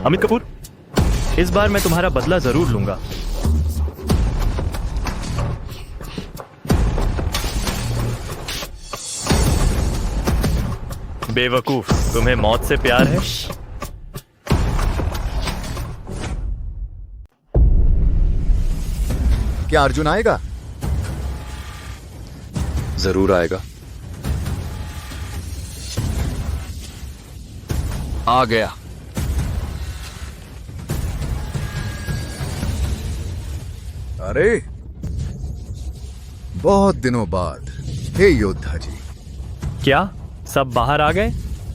अमित कपूर, इस बार मैं तुम्हारा बदला जरूर लूंगा। बेवकूफ, तुम्हें मौत से प्यार है? क्या अर्जुन आएगा? जरूर आएगा। आ गया। अरे बहुत दिनों बाद। हे योद्धा जी। क्या सब बाहर आ गए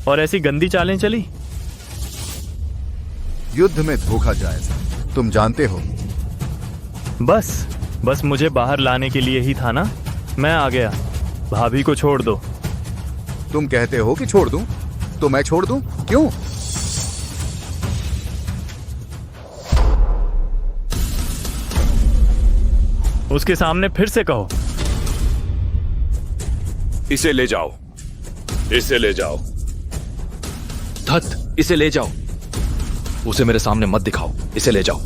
और ऐसी गंदी चालें चली? युद्ध में धोखा जायज, तुम जानते हो। बस मुझे बाहर लाने के लिए ही था ना। मैं आ गया। भाभी को छोड़ दो। तुम कहते हो कि छोड़ दूं? तो मैं छोड़ दूं? क्यों? उसके सामने फिर से कहो। इसे ले जाओ, इसे ले जाओ। धत, इसे ले जाओ। उसे मेरे सामने मत दिखाओ, इसे ले जाओ।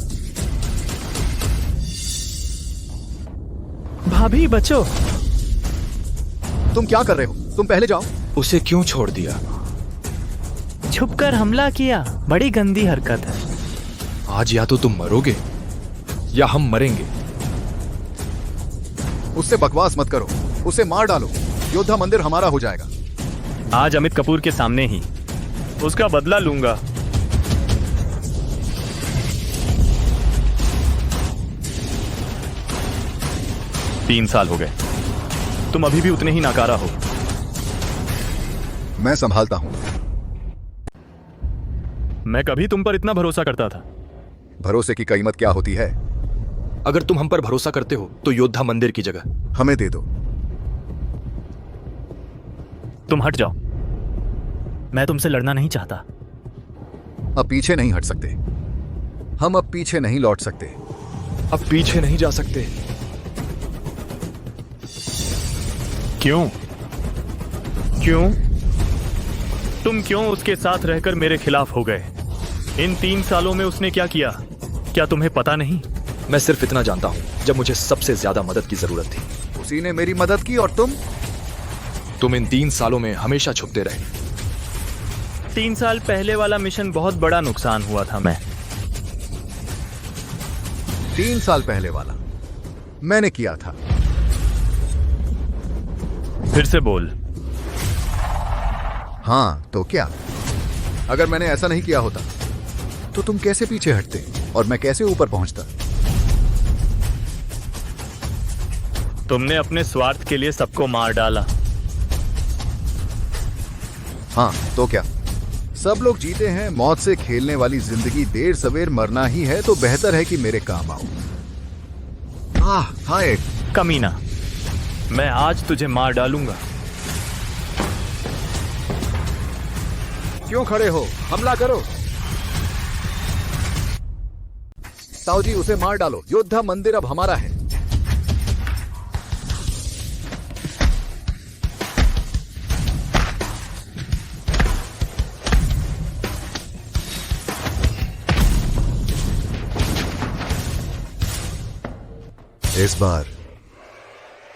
भाभी बचो। तुम क्या कर रहे हो? तुम पहले जाओ। उसे क्यों छोड़ दिया? छुपकर हमला किया, बड़ी गंदी हरकत है। आज या तो तुम मरोगे या हम मरेंगे। उससे बकवास मत करो, उसे मार डालो। योद्धा मंदिर हमारा हो जाएगा। आज अमित कपूर के सामने ही उसका बदला लूंगा। तीन साल हो गए, तुम अभी भी उतने ही नाकारा हो। मैं संभालता हूं। मैं कभी तुम पर इतना भरोसा करता था। भरोसे की कीमत क्या होती है? अगर तुम हम पर भरोसा करते हो तो योद्धा मंदिर की जगह हमें दे दो। तुम हट जाओ, मैं तुमसे लड़ना नहीं चाहता। अब पीछे नहीं हट सकते, हम अब पीछे नहीं लौट सकते। अब पीछे नहीं जा सकते। क्यों? क्यों? तुम क्यों उसके साथ रहकर मेरे खिलाफ हो गए? इन 3 सालों में उसने क्या किया, क्या तुम्हें पता नहीं? मैं सिर्फ इतना जानता हूं, जब मुझे सबसे ज्यादा मदद की जरूरत थी उसी ने मेरी मदद की, और तुम इन 3 सालों में हमेशा छुपते रहे। 3 साल पहले वाला मिशन बहुत बड़ा नुकसान हुआ था। मैं 3 साल पहले वाला मैंने किया था। फिर से बोल। हाँ तो क्या? अगर मैंने ऐसा नहीं किया होता तो तुम कैसे पीछे हटते और मैं कैसे ऊपर पहुंचता? तुमने अपने स्वार्थ के लिए सबको मार डाला। हाँ तो क्या? सब लोग जीते हैं। मौत से खेलने वाली जिंदगी देर सवेर मरना ही है, तो बेहतर है कि मेरे काम आओ। हाय कमीना, मैं आज तुझे मार डालूंगा। क्यों खड़े हो? हमला करो। ताऊ जी, उसे मार डालो। योद्धा मंदिर अब हमारा है। इस बार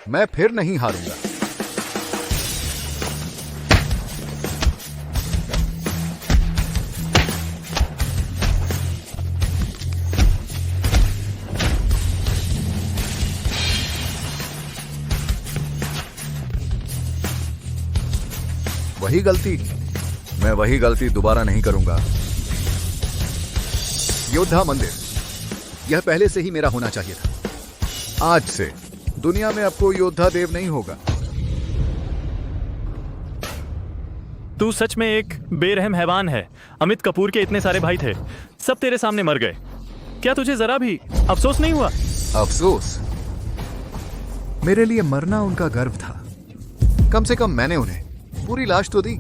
मैं फिर नहीं हारूंगा। वही गलती, मैं वही गलती दोबारा नहीं करूंगा। योद्धा मंदिर, यह पहले से ही मेरा होना चाहिए था। आज से दुनिया में अब कोई योद्धा देव नहीं होगा। तू सच में एक बेरहम हैवान है। अमित कपूर के इतने सारे भाई थे, सब तेरे सामने मर गए। क्या तुझे जरा भी अफसोस नहीं हुआ? अफसोस? मेरे लिए मरना उनका गर्व था। कम से कम मैंने उन्हें पूरी लाश तो दी।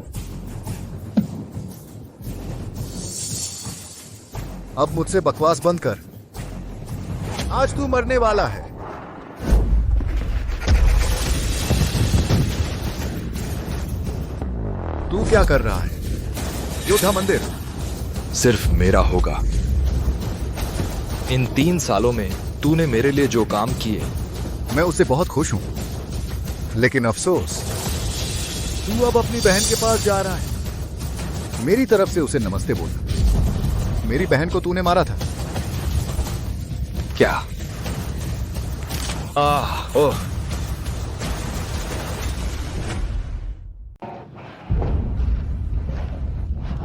अब मुझसे बकवास बंद कर। आज तू मरने वाला है। तू क्या कर रहा है? योद्धा मंदिर सिर्फ मेरा होगा। इन 3 सालों में तूने मेरे लिए जो काम किए, मैं उससे बहुत खुश हूं। लेकिन अफसोस, तू अब अपनी बहन के पास जा रहा है। मेरी तरफ से उसे नमस्ते बोलना। मेरी बहन को तूने मारा था। क्या? ओह,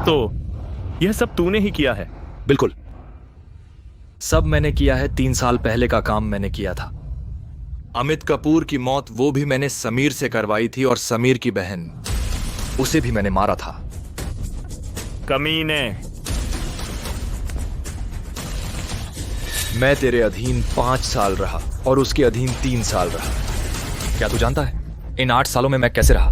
तो यह सब तूने ही किया है? बिल्कुल, सब मैंने किया है। 3 साल पहले का काम मैंने किया था। अमित कपूर की मौत वो भी मैंने समीर से करवाई थी, और समीर की बहन, उसे भी मैंने मारा था। कमीने, मैं तेरे अधीन 5 साल रहा और उसके अधीन 3 साल रहा। क्या तू जानता है इन 8 सालों में मैं कैसे रहा?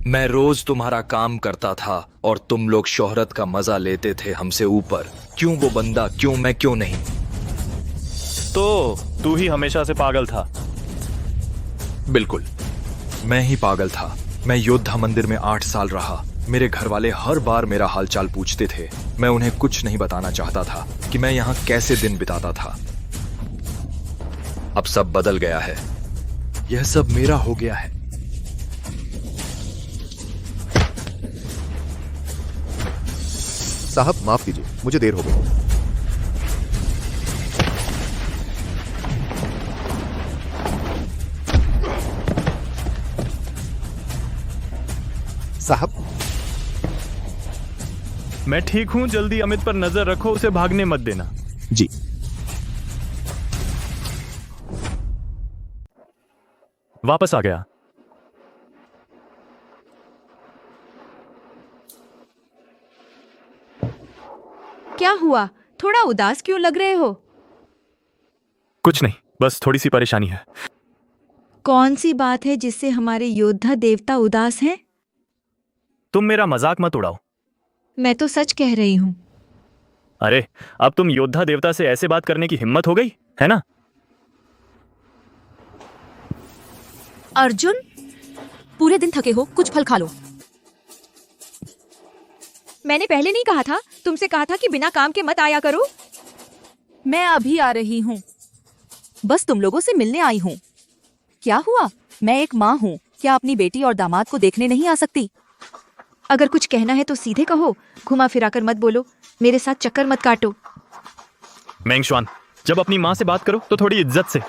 मैं रोज तुम्हारा काम करता था और तुम लोग शोहरत का मजा लेते थे हमसे ऊपर। क्यों वो बंदा, क्यों मैं, क्यों नहीं? तो तू ही हमेशा से पागल था। बिल्कुल, मैं ही पागल था। मैं योद्धा मंदिर में 8 साल रहा। मेरे घर वाले हर बार मेरा हालचाल पूछते थे। मैं उन्हें कुछ नहीं बताना चाहता था कि मैं यहाँ कैसे दिन बिताता था। अब सब बदल गया है। यह सब मेरा हो गया है। साहब माफ कीजिए, मुझे देर हो गई। साहब मैं ठीक हूं, जल्दी अमित पर नजर रखो, उसे भागने मत देना। जी। वापस आ गया। क्या हुआ? थोड़ा उदास क्यों लग रहे हो? कुछ नहीं, बस थोड़ी सी परेशानी है। कौन सी बात है जिससे हमारे योद्धा देवता उदास हैं? तुम मेरा मजाक मत उड़ाओ। मैं तो सच कह रही हूँ। अरे अब तुम योद्धा देवता से ऐसे बात करने की हिम्मत हो गई है ना? अर्जुन, पूरे दिन थके हो, कुछ फल खा लो। मैंने पहले नहीं कहा था? तुमसे कहा था कि बिना काम के मत आया करो। मैं अभी आ रही हूँ, बस तुम लोगों से मिलने आई हूँ। क्या हुआ? मैं एक माँ हूँ, क्या अपनी बेटी और दामाद को देखने नहीं आ सकती? अगर कुछ कहना है तो सीधे कहो, घुमा फिराकर मत बोलो। मेरे साथ चक्कर मत काटो। मेंगशुआन, जब अपनी माँ से बात करो तो थोड़ी इज्जत से।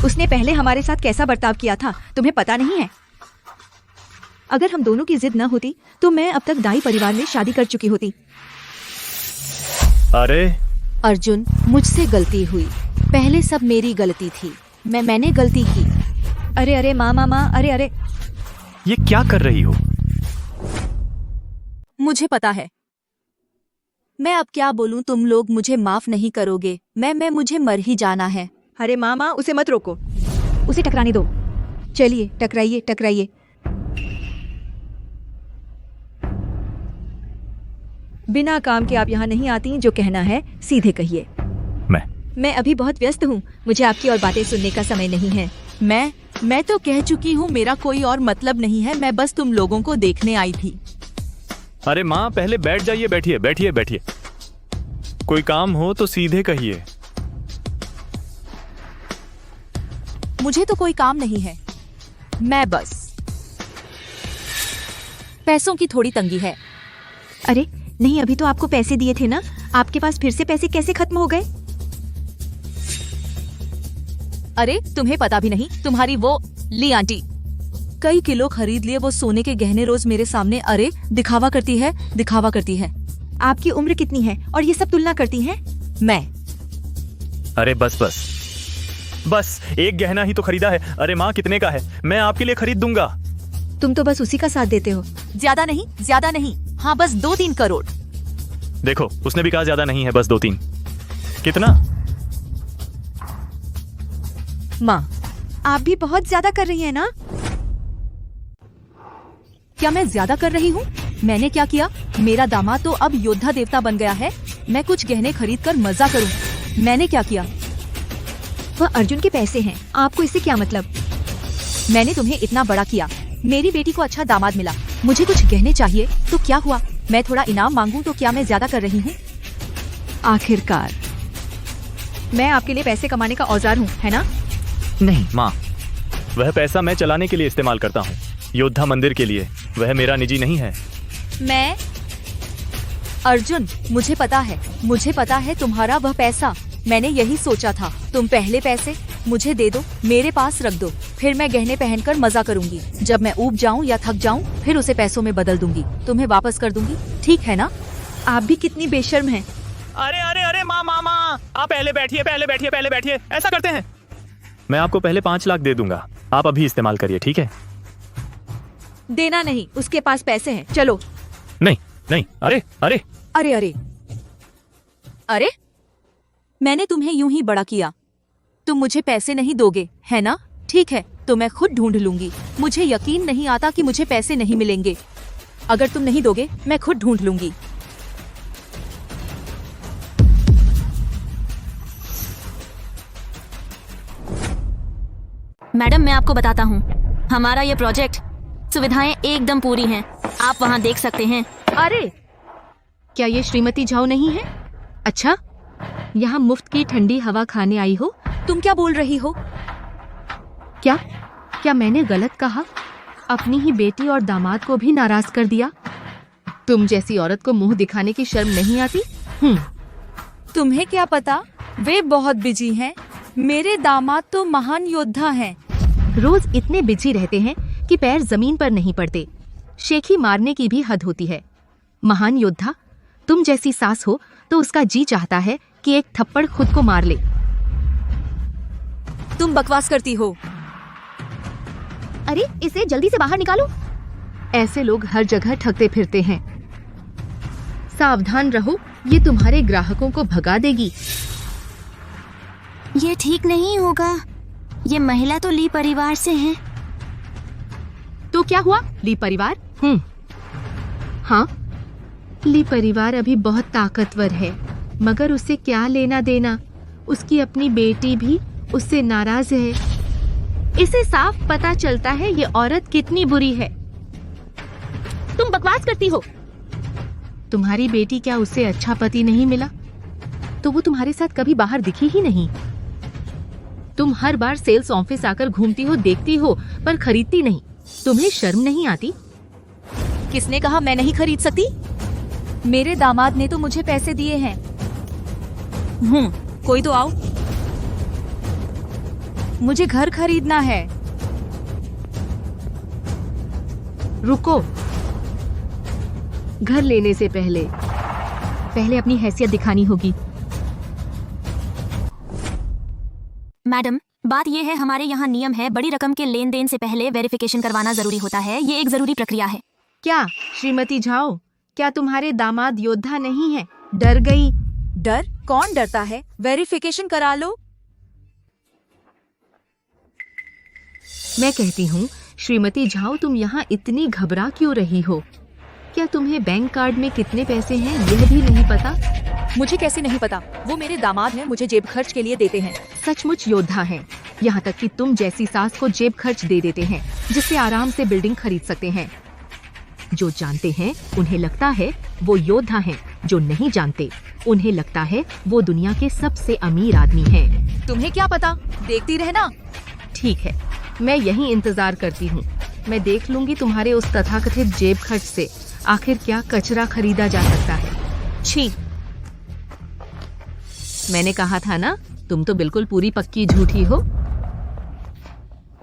उसने पहले हमारे साथ कैसा बर्ताव किया था तुम्हें पता नहीं है? अगर हम दोनों की जिद न होती तो मैं अब तक दाई परिवार में शादी कर चुकी होती। अरे अर्जुन, मुझसे गलती हुई। पहले सब मेरी गलती थी। मैंने गलती की। अरे अरे माँ, अरे अरे। ये क्या कर रही हो? मुझे पता है। मैं अब क्या बोलूं, तुम लोग मुझे माफ नहीं करोगे। मुझे मर ही जाना है। अरे माँ, उसे मत रोको, उसे टकराने दो। चलिए टकराइए टकराइए। बिना काम के आप यहाँ नहीं आती, जो कहना है सीधे कहिए। मैं अभी बहुत व्यस्त हूँ, मुझे आपकी और बातें सुनने का समय नहीं है। मैं तो कह चुकी हूँ, मेरा कोई और मतलब नहीं है। मैं बस तुम लोगों को देखने आई थी। अरे माँ, पहले बैठ जाइए। बैठिए बैठिए बैठिए। कोई काम हो तो सीधे कहिए। मुझे तो कोई काम नहीं है, मैं बस पैसों की थोड़ी तंगी है। अरे नहीं, अभी तो आपको पैसे दिए थे ना, आपके पास फिर से पैसे कैसे खत्म हो गए? अरे तुम्हें पता भी नहीं, तुम्हारी वो ली आंटी कई किलो खरीद लिए वो सोने के गहने, रोज मेरे सामने अरे दिखावा करती है। आपकी उम्र कितनी है और ये सब तुलना करती हैं? मैं अरे बस एक गहना ही तो खरीदा है। अरे माँ, कितने का है? मैं आपके लिए खरीद दूंगा। तुम तो बस उसी का साथ देते हो। ज्यादा नहीं, हाँ बस 2-3 करोड़। देखो, उसने भी कहा ज्यादा नहीं है, बस 2-3। कितना? माँ, आप भी बहुत ज्यादा कर रही हैं ना? क्या मैं ज्यादा कर रही हूँ? मैंने क्या किया? मेरा दामाद तो अब योद्धा देवता बन गया है। मैं कुछ गहने खरीद कर मजा करूँ। मैंने क्या किया? वह अर्जुन के पैसे हैं, आपको इससे क्या मतलब? मैंने तुम्हें इतना बड़ा किया, मेरी बेटी को अच्छा दामाद मिला, मुझे कुछ गहने चाहिए तो क्या हुआ? मैं थोड़ा इनाम मांगूं तो क्या मैं ज्यादा कर रही हूँ? आखिरकार मैं आपके लिए पैसे कमाने का औजार हूँ, है ना? नहीं माँ, वह पैसा मैं चलाने के लिए इस्तेमाल करता हूँ, योद्धा मंदिर के लिए। वह मेरा निजी नहीं है। मैं अर्जुन, मुझे पता है तुम्हारा वह पैसा। मैंने यही सोचा था, तुम पहले पैसे मुझे दे दो, मेरे पास रख दो, फिर मैं गहने पहनकर मजा करूंगी। जब मैं ऊब जाऊं या थक जाऊं, फिर उसे पैसों में बदल दूंगी, तुम्हें वापस कर दूंगी। ठीक है ना? आप भी कितनी बेशर्म हैं। अरे अरे अरे माँ, आप पहले बैठिए। ऐसा करते हैं, मैं आपको पहले 5 लाख दे दूंगा, आप अभी इस्तेमाल करिए, ठीक है? देना नहीं, उसके पास पैसे हैं, चलो। नहीं, अरे मैंने तुम्हें यूं ही बड़ा किया, तुम मुझे पैसे नहीं दोगे, है ना? ठीक है, तो मैं खुद ढूंढ लूंगी। मुझे यकीन नहीं आता कि मुझे पैसे नहीं मिलेंगे। अगर तुम नहीं दोगे मैं खुद ढूंढ लूंगी। मैडम मैं आपको बताता हूँ, हमारा ये प्रोजेक्ट सुविधाएं एकदम पूरी हैं। आप वहाँ देख सकते हैं। अरे क्या ये श्रीमती झाओ नहीं है? अच्छा, यहाँ मुफ्त की ठंडी हवा खाने आई हो? तुम क्या बोल रही हो? क्या मैंने गलत कहा? अपनी ही बेटी और दामाद को भी नाराज कर दिया। तुम जैसी औरत को मुंह दिखाने की शर्म नहीं आती? तुम्हें क्या पता, वे बहुत बिजी हैं। मेरे दामाद तो महान योद्धा हैं। रोज इतने बिजी रहते हैं कि पैर जमीन पर नहीं पड़ते। शेखी मारने की भी हद होती है। महान योद्धा, तुम जैसी सास हो तो उसका जी चाहता है कि एक थप्पड़ खुद को मार ले। तुम बकवास करती हो। अरे इसे जल्दी से बाहर निकालो। ऐसे लोग हर जगह ठगते फिरते हैं। सावधान रहो, ये तुम्हारे ग्राहकों को भगा देगी। ये ठीक नहीं होगा। ये महिला तो ली परिवार से है। तो क्या हुआ? ली परिवार? हाँ, ली परिवार अभी बहुत ताकतवर है, मगर उसे क्या लेना देना? उसकी अपनी बेटी भी उससे नाराज है। इसे साफ पता चलता है ये औरत कितनी बुरी है। तुम बकवास करती हो। तुम्हारी बेटी क्या उससे अच्छा पति नहीं मिला? तो वो तुम्हारे साथ कभी बाहर दिखी ही नहीं। तुम हर बार सेल्स ऑफिस आकर घूमती हो, देखती हो, पर खरीदती नहीं। तुम्हें शर्म नहीं आती? किसने कहा मैं नहीं खरीद सकती? मेरे दामाद ने तो मुझे पैसे दिए हैं। कोई तो आओ, मुझे घर खरीदना है। रुको, घर लेने से पहले अपनी हैसियत दिखानी होगी। मैडम बात यह है, हमारे यहाँ नियम है, बड़ी रकम के लेन देन से पहले वेरिफिकेशन करवाना जरूरी होता है। ये एक जरूरी प्रक्रिया है। क्या श्रीमती झाओ, क्या तुम्हारे दामाद योद्धा नहीं है? डर गई? डर? कौन डरता है? वेरिफिकेशन करा लो। मैं कहती हूँ श्रीमती झाओ, तुम यहाँ इतनी घबरा क्यों रही हो? क्या तुम्हें बैंक कार्ड में कितने पैसे हैं यह भी नहीं पता? मुझे कैसे नहीं पता? वो मेरे दामाद हैं, मुझे जेब खर्च के लिए देते हैं। सचमुच योद्धा हैं। यहाँ तक कि तुम जैसी सास को जेब खर्च दे देते हैं, जिससे आराम से बिल्डिंग खरीद सकते हैं। जो जानते हैं उन्हें लगता है वो योद्धा हैं, जो नहीं जानते उन्हें लगता है वो दुनिया के सबसे अमीर आदमी हैं। तुम्हें क्या पता? देखती रहना। ठीक है, मैं यहीं इंतजार करती हूँ। मैं देख लूंगी तुम्हारे उस तथाकथित जेब खर्च से आखिर क्या कचरा खरीदा जा सकता है। छी, मैंने कहा था ना, तुम तो बिल्कुल पूरी पक्की झूठी हो।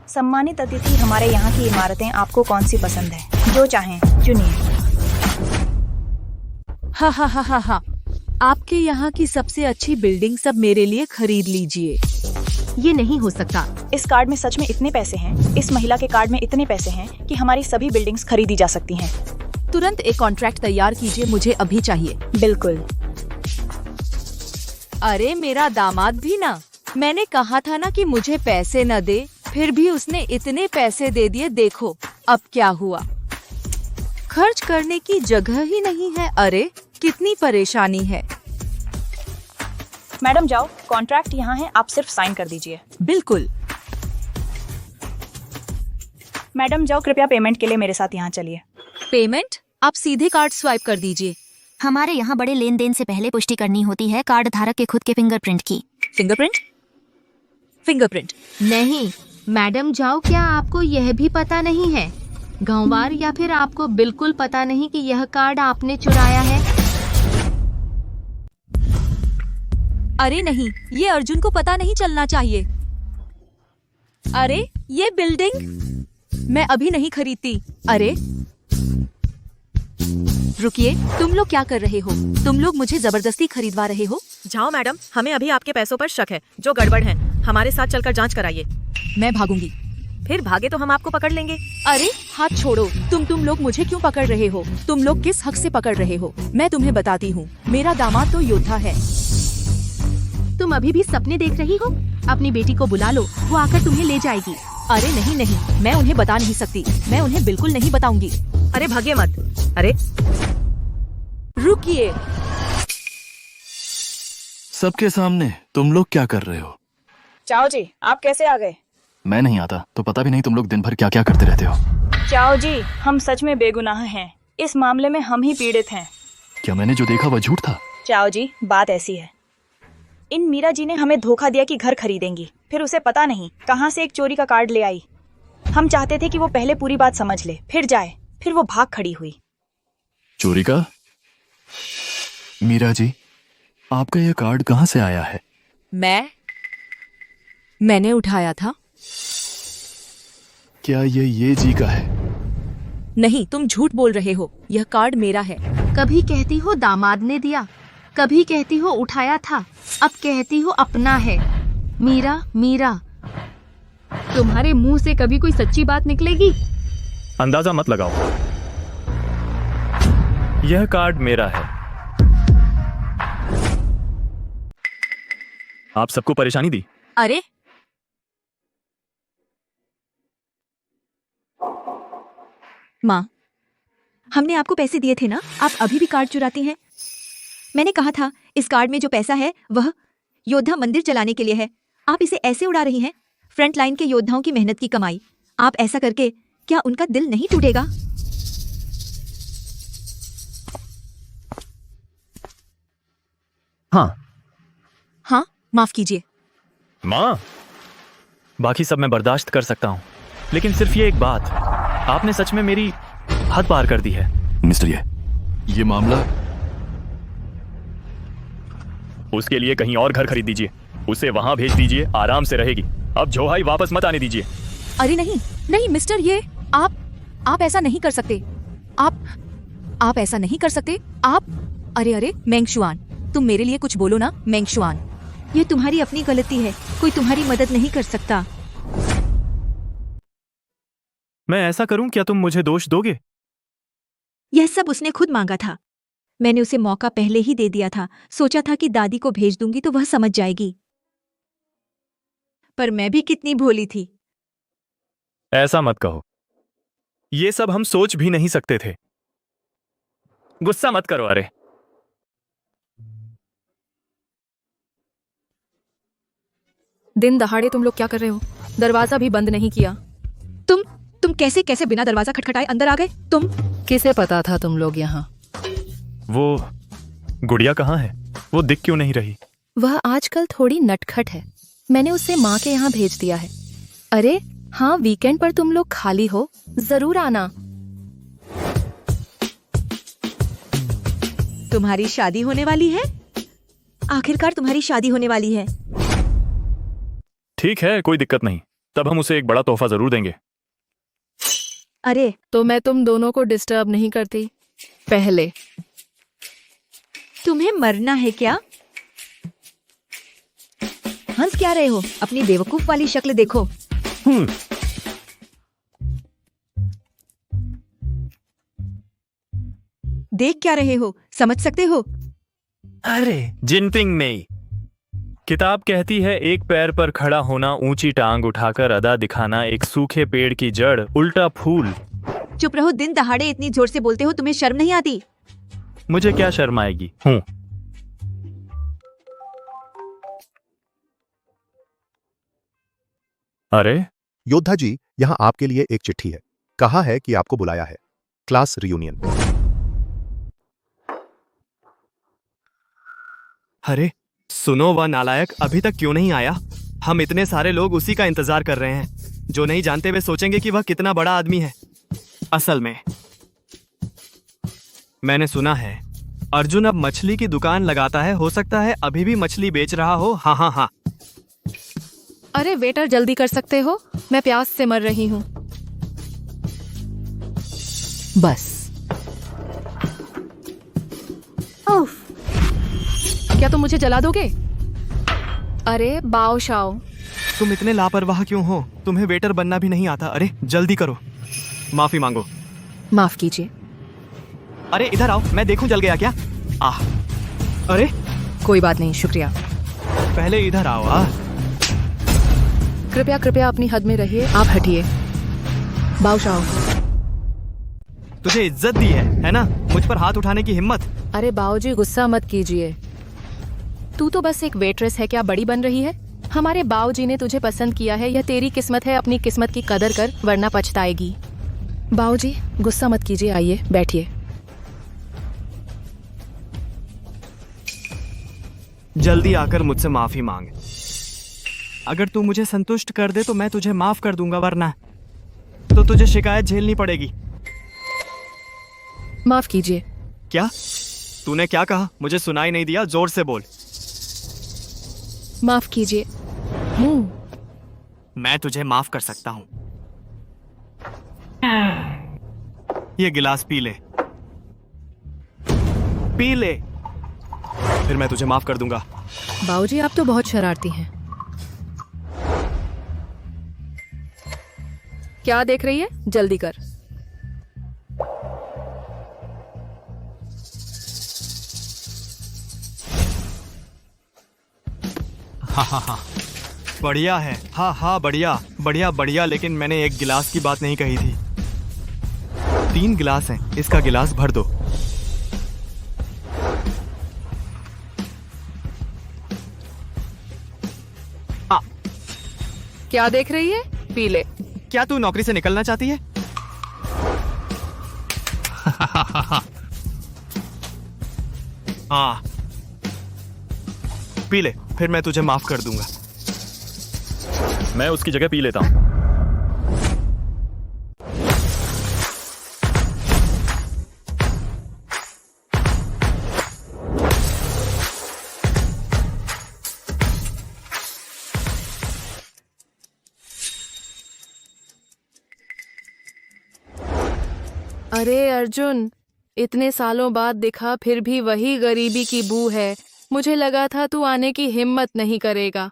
सम्मानित अतिथि, हमारे यहाँ की इमारतें आपको कौन सी पसंद है? जो चाहें चुनिए। हा, आपके यहाँ की सबसे अच्छी बिल्डिंग सब मेरे लिए खरीद लीजिए। ये नहीं हो सकता। इस कार्ड में सच में इतने पैसे हैं, इस महिला के कार्ड में इतने पैसे हैं कि हमारी सभी बिल्डिंग्स खरीदी जा सकती हैं। तुरंत एक कॉन्ट्रैक्ट तैयार कीजिए, मुझे अभी चाहिए। बिल्कुल। अरे मेरा दामाद भी ना, मैंने कहा था ना कि मुझे पैसे न दे, फिर भी उसने इतने पैसे दे दिए। देखो अब क्या हुआ। खर्च करने की जगह ही नहीं है। अरे कितनी परेशानी है। मैडम जाओ, कॉन्ट्रैक्ट यहाँ है, आप सिर्फ साइन कर दीजिए। बिल्कुल। मैडम जाओ, कृपया पेमेंट के लिए मेरे साथ यहाँ चलिए। पेमेंट? आप सीधे कार्ड स्वाइप कर दीजिए। हमारे यहाँ बड़े लेन देन से पहले पुष्टि करनी होती है कार्ड धारक के खुद के फिंगरप्रिंट की। फिंगरप्रिंट नहीं मैडम जाओ, क्या आपको यह भी पता नहीं है? गांववार, या फिर आपको बिल्कुल पता नहीं कि यह कार्ड आपने चुराया है? अरे नहीं, ये अर्जुन को पता नहीं चलना चाहिए। अरे ये बिल्डिंग मैं अभी नहीं खरीदती। अरे रुकिए, तुम लोग क्या कर रहे हो? तुम लोग मुझे जबरदस्ती खरीदवा रहे हो? जाओ मैडम, हमें अभी आपके पैसों पर शक है। जो गड़बड़ है हमारे साथ चलकर जांच कराइए। मैं भागूंगी। फिर भागे तो हम आपको पकड़ लेंगे। अरे हाथ छोड़ो। तुम लोग मुझे क्यों पकड़ रहे हो? तुम लोग किस हक से पकड़ रहे हो? मैं तुम्हें बताती हूँ, मेरा दामाद तो योद्धा है। तुम अभी भी सपने देख रही हो? अपनी बेटी को बुला लो, वो आकर तुम्हें ले जाएगी। अरे नहीं नहीं, मैं उन्हें बता नहीं सकती, मैं उन्हें बिल्कुल नहीं बताऊंगी। अरे भागे मत। अरे रुकिए। सबके सामने तुम लोग क्या कर रहे हो? चाओ जी, आप कैसे आ गए? मैं नहीं आता तो पता भी नहीं तुम लोग दिन भर क्या क्या करते रहते हो। चाओ जी, हम सच में बेगुनाह हैं। इस मामले में हम ही पीड़ित हैं। क्या मैंने जो देखा वह झूठ था? चाओ जी, बात ऐसी है, इन मीरा जी ने हमें धोखा दिया कि घर खरीदेंगी, फिर उसे पता नहीं कहां से एक चोरी का कार्ड ले आई। हम चाहते थे कि वो पहले पूरी बात समझ ले, फिर जाए, फिर वो भाग खड़ी हुई। चोरी का? मीरा जी, आपका यह कार्ड कहाँ से आया है? मैंने उठाया था। क्या ये जी का है? नहीं, तुम झूठ बोल रहे हो, यह कार्ड मेरा है। कभी कहती हो दामाद ने दिया, कभी कहती हो उठाया था, अब कहती हो अपना है। मीरा मीरा, तुम्हारे मुंह से कभी कोई सच्ची बात निकलेगी? अंदाजा मत लगाओ, यह कार्ड मेरा है। आप सबको परेशानी दी। अरे माँ, हमने आपको पैसे दिए थे ना, आप अभी भी कार्ड चुराती हैं। मैंने कहा था इस कार्ड में जो पैसा है वह योद्धा मंदिर चलाने के लिए है। आप इसे ऐसे उड़ा रही हैं, फ्रंट लाइन के योद्धाओं की मेहनत की कमाई। आप ऐसा करके क्या उनका दिल नहीं टूटेगा? हाँ, माफ कीजिए। माँ, बाकी सब मैं बर्दाश्त कर सकता हूँ, लेकिन सिर्फ ये एक बात, आपने सच में मेरी हद पार कर दी है। मिस्टर ये मामला, उसके लिए कहीं और घर खरीद दीजिए, उसे वहां भेज दीजिए, आराम से रहेगी। अब जोहाई वापस मत आने दीजिए। अरे नहीं नहीं मिस्टर, ये आप ऐसा नहीं कर सकते। आप ऐसा नहीं कर सकते। आप अरे मेंगशुआन, तुम मेरे लिए कुछ बोलो ना मेंगशुआन। ये तुम्हारी अपनी गलती है, कोई तुम्हारी मदद नहीं कर सकता। मैं ऐसा करूं, क्या तुम मुझे दोष दोगे? यह सब उसने खुद मांगा था। मैंने उसे मौका पहले ही दे दिया था, सोचा था कि दादी को भेज दूंगी तो वह समझ जाएगी। पर मैं भी कितनी भोली थी। ऐसा मत कहो, ये सब हम सोच भी नहीं सकते थे। गुस्सा मत करो। अरे दिन दहाड़े तुम लोग क्या कर रहे हो? दरवाजा भी बंद नहीं किया। तुम कैसे बिना दरवाजा खटखटाए अंदर आ गए? तुम किसे पता था तुम लोग यहाँ? वो गुड़िया कहाँ है? वो दिख क्यों नहीं रही? वह आजकल थोड़ी नटखट है, मैंने उसे माँ के यहाँ भेज दिया है। अरे हाँ, वीकेंड पर तुम लोग खाली हो, जरूर आना। तुम्हारी शादी होने वाली है? आखिरकार तुम्हारी शादी होने वाली है। ठीक है, कोई दिक्कत नहीं, तब हम उसे एक बड़ा तोहफा जरूर देंगे। अरे तो मैं तुम दोनों को डिस्टर्ब नहीं करती पहले। तुम्हें मरना है क्या? हंस क्या रहे हो? अपनी बेवकूफ वाली शक्ल देखो। देख क्या रहे हो? समझ सकते हो? अरे जिनपिंग मेई, किताब कहती है एक पैर पर खड़ा होना, ऊंची टांग उठाकर अदा दिखाना, एक सूखे पेड़ की जड़, उल्टा फूल। चुप रहो, दिन दहाड़े इतनी जोर से बोलते हो, तुम्हें शर्म नहीं आती? मुझे क्या शर्म आएगी? हूं। अरे योद्धा जी, यहाँ आपके लिए एक चिट्ठी है। कहा है कि आपको बुलाया है क्लास रियूनियन। अरे सुनो, वह नालायक अभी तक क्यों नहीं आया? हम इतने सारे लोग उसी का इंतजार कर रहे हैं। जो नहीं जानते वे सोचेंगे कि वह कितना बड़ा आदमी है। असल में मैंने सुना है अर्जुन अब मछली की दुकान लगाता है, हो सकता है अभी भी मछली बेच रहा हो। हाँ। अरे वेटर, जल्दी कर सकते हो, मैं प्यास से मर रही हूँ। बस। उफ, क्या तुम मुझे जला दोगे? अरे बाओ शाओ, तुम इतने लापरवाह क्यों हो? तुम्हें वेटर बनना भी नहीं आता। अरे जल्दी करो, माफी मांगो। माफ कीजिए। अरे इधर आओ, मैं देखूं जल गया क्या? अरे कोई बात नहीं, शुक्रिया। पहले इधर आओ। कृपया कृपया अपनी हद में रहिए, आप हटिए। बादशाह, तुझे इज्जत दी है ना? मुझ पर हाथ उठाने की हिम्मत। अरे बाऊजी गुस्सा मत कीजिए। तू तो बस एक वेट्रेस है, क्या बड़ी बन रही है? हमारे बाऊजी ने तुझे पसंद किया है, यह तेरी किस्मत है। अपनी किस्मत की कदर कर वरना पछताएगी। बाऊजी गुस्सा मत कीजिए, आइए बैठिए। जल्दी आकर मुझसे माफी मांग। अगर तू मुझे संतुष्ट कर दे तो मैं तुझे माफ कर दूंगा, वरना तो तुझे शिकायत झेलनी पड़ेगी। माफ कीजिए। क्या? तूने क्या कहा? मुझे सुनाई नहीं दिया, जोर से बोल। माफ कीजिए। मैं तुझे माफ कर सकता हूं। ये गिलास पी ले, पी ले, फिर मैं तुझे माफ कर दूंगा। बाऊजी आप तो बहुत शरारती हैं। क्या देख रही है? जल्दी कर। हाँ, बढ़िया है। हाँ बढ़िया बढ़िया बढ़िया, लेकिन मैंने एक गिलास की बात नहीं कही थी। 3 गिलास हैं, इसका गिलास भर दो। क्या देख रही है? पी ले। क्या तू नौकरी से निकलना चाहती है? हाँ, पी ले, फिर मैं तुझे माफ कर दूंगा। मैं उसकी जगह पी लेता हूं। अरे अर्जुन, इतने सालों बाद दिखा, फिर भी वही गरीबी की बू है। मुझे लगा था तू आने की हिम्मत नहीं करेगा।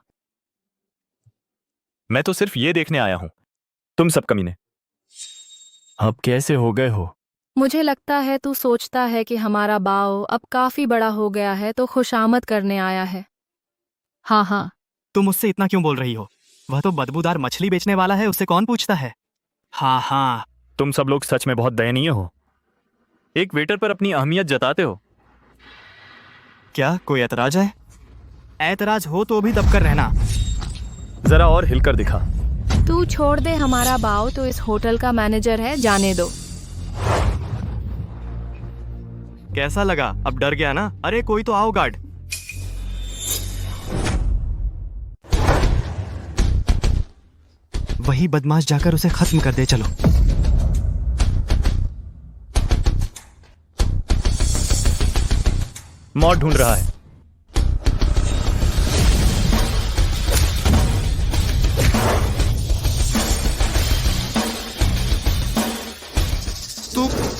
मैं तो सिर्फ ये देखने आया हूं। तुम सब कमीने अब कैसे हो गए हो? मुझे लगता है तू सोचता है कि हमारा बाव अब काफी बड़ा हो गया है तो खुशामद करने आया है। हाँ। तुम मुझसे इतना क्यों बोल रही हो? वह तो बदबूदार मछली बेचने वाला है, उससे कौन पूछता है? हाँ। तुम सब लोग सच में बहुत दयनीय हो। एक वेटर पर अपनी अहमियत जताते हो। क्या कोई ऐतराज है? ऐतराज हो तो भी दबकर रहना। जरा और हिलकर दिखा। तू छोड़ दे, हमारा बाव तो इस होटल का मैनेजर है, जाने दो। कैसा लगा? अब डर गया ना? अरे कोई तो आओ गार्ड। वही बदमाश जाकर उसे खत्म कर दे, चलो। मौत ढूंढ रहा है।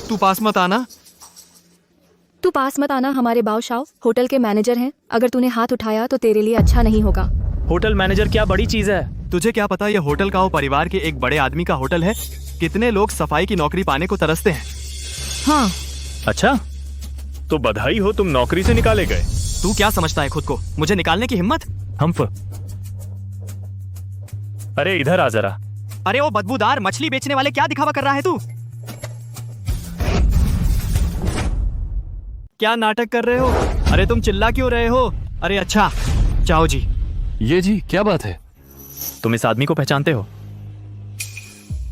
तू पास मत आना। तू पास मत आना, हमारे बादशाह होटल के मैनेजर हैं। अगर तूने हाथ उठाया तो तेरे लिए अच्छा नहीं होगा। होटल मैनेजर क्या बड़ी चीज है? तुझे क्या पता, ये होटल का वो परिवार के एक बड़े आदमी का होटल है। कितने लोग सफाई की नौकरी पाने को तरसते हैं। हाँ। अच्छा, तो बधाई हो, तुम नौकरी से निकाले गए। तू क्या समझता है खुद को? मुझे निकालने की हिम्मत? अरे इधर आ जरा। अरे वो बदबूदार मछली बेचने वाले, क्या दिखावा कर रहा है तू? क्या नाटक कर रहे हो? अरे तुम चिल्ला क्यों रहे हो? अरे अच्छा, चाओ जी। ये जी, क्या बात है? तुम इस आदमी को पहचानते हो?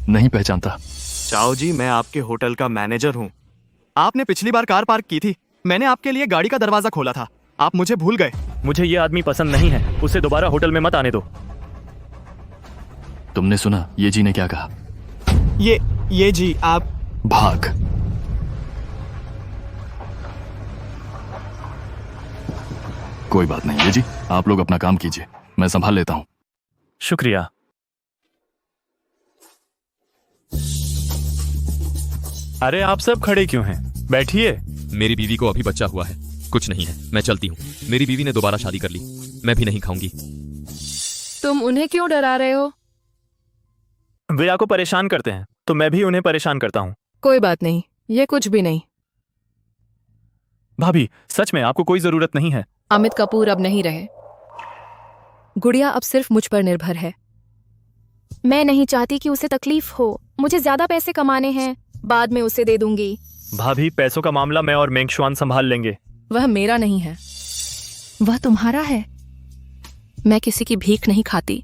नहीं पहचानता। चाओ जी, मैं आपके होटल का मैनेजर हूँ। आपने पिछली बार कार पार्क की थी, मैंने आपके लिए गाड़ी का दरवाजा खोला था, आप मुझे भूल गए। मुझे ये आदमी पसंद नहीं है, उसे दोबारा होटल में मत आने दो। तुमने सुना ये जी ने क्या कहा? ये जी आप भाग। कोई बात नहीं, ये जी आप लोग अपना काम कीजिए, मैं संभाल लेता हूं। शुक्रिया। अरे आप सब खड़े क्यों हैं? बैठिए। मेरी बीवी को अभी बच्चा हुआ है, कुछ नहीं है, मैं चलती हूँ। मेरी बीवी ने दोबारा शादी कर ली, मैं भी नहीं खाऊंगी। तुम उन्हें क्यों डरा रहे हो? वे आपको परेशान करते हैं तो मैं भी उन्हें परेशान करता हूँ। कोई बात नहीं, ये कुछ भी नहीं। भाभी, सच में आपको कोई जरूरत नहीं है। अमित कपूर अब नहीं रहे। गुड़िया अब सिर्फ मुझ पर निर्भर है। मैं नहीं चाहती कि उसे तकलीफ हो। मुझे ज्यादा पैसे कमाने हैं, बाद में उसे दे दूंगी। भाभी, पैसों का मामला मैं और मेंगशुआन संभाल लेंगे। वह मेरा नहीं है, वह तुम्हारा है। मैं किसी की भीख नहीं खाती।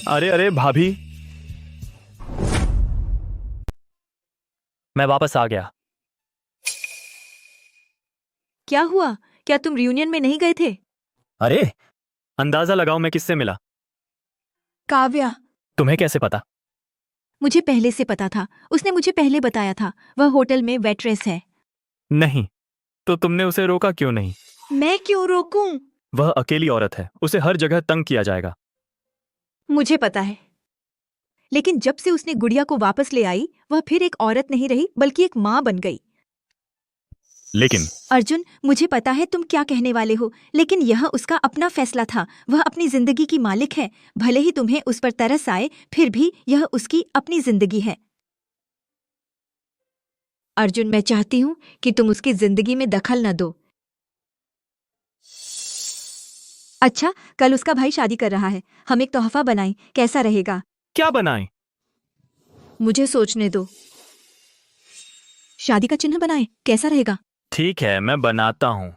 अरे अरे भाभी, मैं वापस आ गया। क्या हुआ? क्या तुम रियूनियन में नहीं गए थे? अरे अंदाजा लगाओ मैं किससे मिला। काव्या। तुम्हें कैसे पता? मुझे पहले से पता था, उसने मुझे पहले बताया था। वह होटल में वेट्रेस है। नहीं, तो तुमने उसे रोका क्यों नहीं? मैं क्यों रोकूं? वह अकेली औरत है, उसे हर जगह तंग किया जाएगा। मुझे पता है, लेकिन जब से उसने गुड़िया को वापस ले आई, वह फिर एक औरत नहीं रही बल्कि एक माँ बन गई। लेकिन अर्जुन, मुझे पता है तुम क्या कहने वाले हो, लेकिन यह उसका अपना फैसला था। वह अपनी जिंदगी की मालिक है। भले ही तुम्हें उस पर तरस आए, फिर भी यह उसकी अपनी जिंदगी है। अर्जुन, मैं चाहती हूं कि तुम उसकी जिंदगी में दखल न दो। अच्छा, कल उसका भाई शादी कर रहा है। हम एक तोहफा बनाएं, कैसा रहेगा? क्या बनाएं? मुझे सोचने दो। शादी का चिन्ह बनाएं, कैसा रहेगा? ठीक है, मैं बनाता हूँ।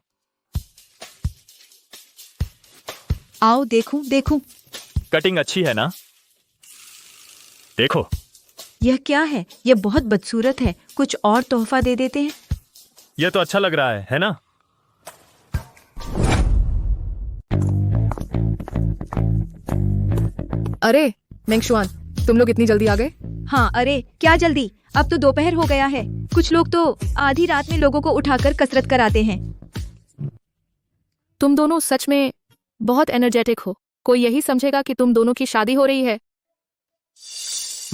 आओ देखूं देखूं। कटिंग अच्छी है ना? देखो। यह क्या है? यह बहुत बदसूरत है। कुछ और तोहफा दे देते हैं। यह तो अच्छा लग रहा है ना? अरे मेंगशुआन, तुम लोग इतनी जल्दी आ गए? हाँ, अरे क्या जल्दी, अब तो दोपहर हो गया है। कुछ लोग तो आधी रात में लोगों को उठाकर कसरत कराते हैं। तुम दोनों सच में बहुत एनर्जेटिक हो। कोई यही समझेगा कि तुम दोनों की शादी हो रही है।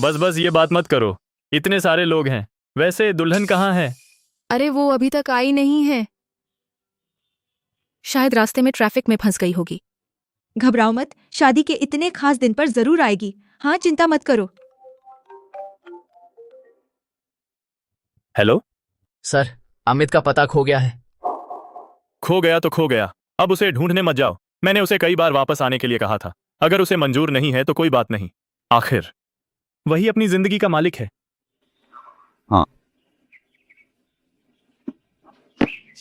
बस बस ये बात मत करो, इतने सारे लोग हैं। वैसे दुल्हन कहाँ है? अरे वो अभी तक आई नहीं है, शायद रास्ते में ट्रैफिक में फंस गई होगी। घबराओ मत, शादी के इतने खास दिन पर जरूर आएगी। हाँ, चिंता मत करो। हेलो सर, अमित का पता खो गया है। खो गया तो खो गया, अब उसे ढूंढने मत जाओ। मैंने उसे कई बार वापस आने के लिए कहा था। अगर उसे मंजूर नहीं है तो कोई बात नहीं, आखिर वही अपनी जिंदगी का मालिक है। हाँ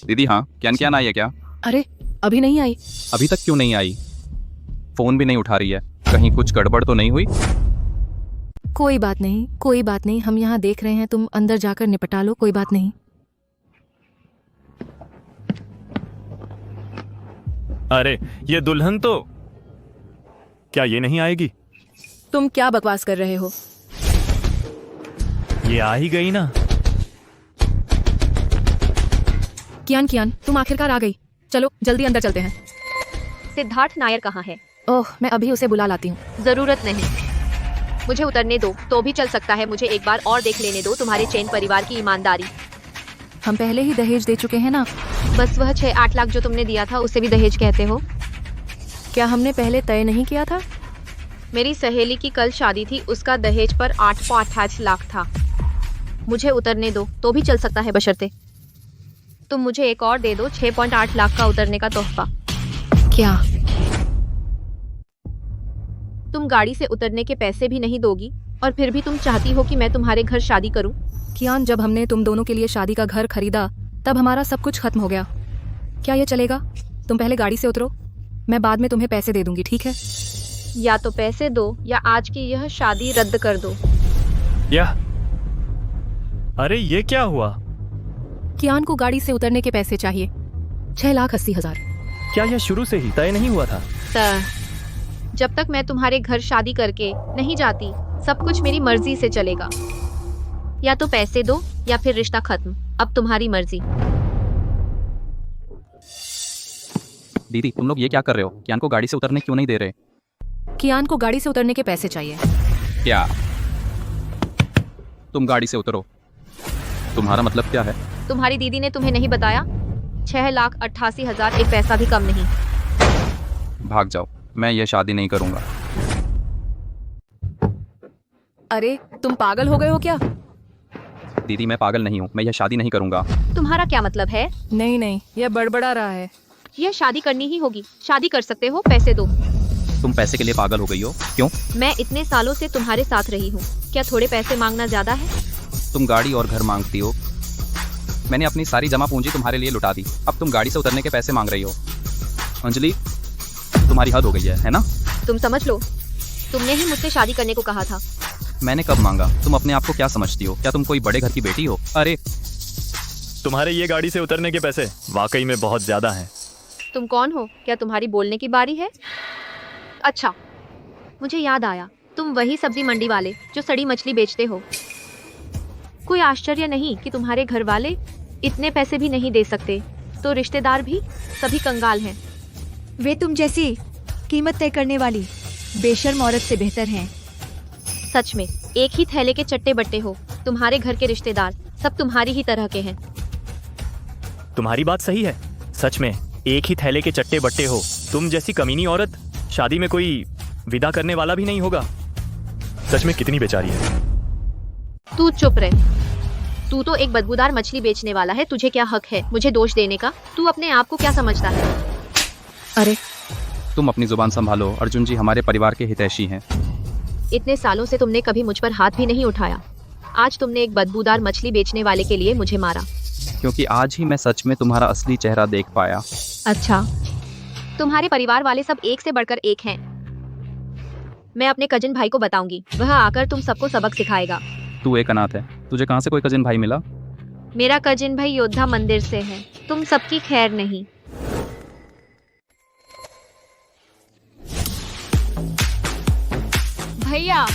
दीदी, हाँ क्या आई है क्या? अरे अभी नहीं आई। अभी तक क्यों नहीं आई? फोन भी नहीं उठा रही है। कहीं कुछ गड़बड़ तो नहीं हुई? कोई बात नहीं, कोई बात नहीं, हम यहाँ देख रहे हैं। तुम अंदर जाकर निपटा लो, कोई बात नहीं। अरे ये दुल्हन तो क्या ये नहीं आएगी? तुम क्या बकवास कर रहे हो? ये आ ही गई ना। कियान, तुम आखिरकार आ गई। चलो जल्दी अंदर चलते हैं। सिद्धार्थ नायर कहाँ है? ओह, मैं अभी उसे बुला लाती हूँ। जरूरत नहीं, मुझे उतरने दो तो भी चल सकता है। मुझे एक बार और देख लेने दो तुम्हारे चैन परिवार की ईमानदारी। हम पहले ही दहेज दे चुके हैं ना। बस वह 6-8 लाख जो तुमने दिया था उसे भी दहेज कहते हो? क्या हमने पहले तय नहीं किया था? मेरी सहेली की कल शादी थी, उसका दहेज पर 8.28 लाख था। मुझे उतरने दो तो भी चल सकता है, बशर्ते तुम मुझे एक और दे दो 6.8 लाख का उतरने का तोहफा। क्या तुम गाड़ी से उतरने के पैसे भी नहीं दोगी और फिर भी तुम चाहती हो कि मैं तुम्हारे घर शादी करूं? कियान, जब हमने तुम दोनों के लिए शादी का घर खरीदा तब हमारा सब कुछ खत्म हो गया। क्या ये चलेगा? तुम पहले गाड़ी से उतरो, मैं बाद में तुम्हें पैसे दे दूंगी, ठीक है? या तो पैसे दो या आज की यह शादी रद्द कर दो। अरे ये क्या हुआ? कियान को गाड़ी से उतरने के पैसे चाहिए, 6,80,000। क्या यह शुरू से ही तय नहीं हुआ था? जब तक मैं तुम्हारे घर शादी करके नहीं जाती, सब कुछ मेरी मर्जी से चलेगा। या तो पैसे दो या फिर रिश्ता खत्म। अब तुम्हारी मर्जी। दीदी, तुम लोग ये क्या कर रहे हो? कियान को गाड़ी से उतरने क्यों नहीं दे रहे? कियान को गाड़ी से उतरने के पैसे चाहिए। क्या? तुम गाड़ी से उतरो। तुम्हारा मतलब क्या है? तुम्हारी दीदी ने तुम्हें नहीं बताया? 6,88,000 एक पैसा भी कम नहीं। भाग जाओ, मैं ये शादी नहीं करूंगा। अरे तुम पागल हो गए हो क्या? दीदी, मैं पागल नहीं हूँ, मैं यह शादी नहीं करूंगा। तुम्हारा क्या मतलब है? नहीं, यह बड़बड़ा रहा है। यह शादी करनी ही होगी। शादी कर सकते हो, पैसे दो। तुम पैसे के लिए पागल हो गई हो क्यों? मैं इतने सालों से तुम्हारे साथ रही हूँ, क्या थोड़े पैसे मांगना ज्यादा है? तुम गाड़ी और घर मांगती हो। मैंने अपनी सारी जमा पूंजी तुम्हारे लिए लुटा दी, अब तुम गाड़ी से उतरने के पैसे मांग रही हो। अंजलि, तुम्हारी हद हो गई है ना? तुम समझ लो, तुमने ही मुझसे शादी करने को कहा था। मैंने कब मांगा? तुम अपने आप को क्या समझती हो? क्या तुम कोई बड़े घर की बेटी हो? अरे तुम्हारे ये गाड़ी से उतरने के पैसे वाकई में बहुत ज्यादा हैं। तुम कौन हो? क्या तुम्हारी बोलने की बारी है? अच्छा, मुझे याद आया, तुम वही सब्जी मंडी वाले जो सड़ी मछली बेचते हो। कोई आश्चर्य नहीं कि तुम्हारे घर वाले इतने पैसे भी नहीं दे सकते, तो रिश्तेदार भी सभी कंगाल हैं। वे तुम जैसी कीमत तय करने वाली बेशर्म औरत से बेहतर हैं। सच में एक ही थैले के चट्टे बट्टे हो। तुम्हारे घर के रिश्तेदार सब तुम्हारी ही तरह के हैं। तुम्हारी बात सही है, सच में एक ही थैले के चट्टे बट्टे हो। तुम जैसी कमीनी औरत शादी में कोई विदा करने वाला भी नहीं होगा। सच में कितनी बेचारी है। तू चुप रहे। तू तो एक बदबूदार मछली बेचने वाला है, तुझे क्या हक है मुझे दोष देने का? तू अपने आप को क्या समझता है? अरे तुम अपनी जुबान संभालो। अर्जुन जी हमारे परिवार के हितैषी हैं। इतने सालों से तुमने कभी मुझ पर हाथ भी नहीं उठाया। आज तुमने एक बदबूदार मछली बेचने वाले के लिए मुझे मारा। क्योंकि आज ही मैं सच में तुम्हारा असली चेहरा देख पाया। अच्छा, तुम्हारे परिवार वाले सब एक से बढ़कर एक हैं। मैं अपने कजिन भाई को बताऊंगी, वह आकर तुम सबको सबक सिखाएगा। तू एक अनाथ है, तुझे कहाँ से कोई कजिन भाई मिला? मेरा कजिन भाई योद्धा मंदिर से है, तुम सबकी खैर नहीं। भैया,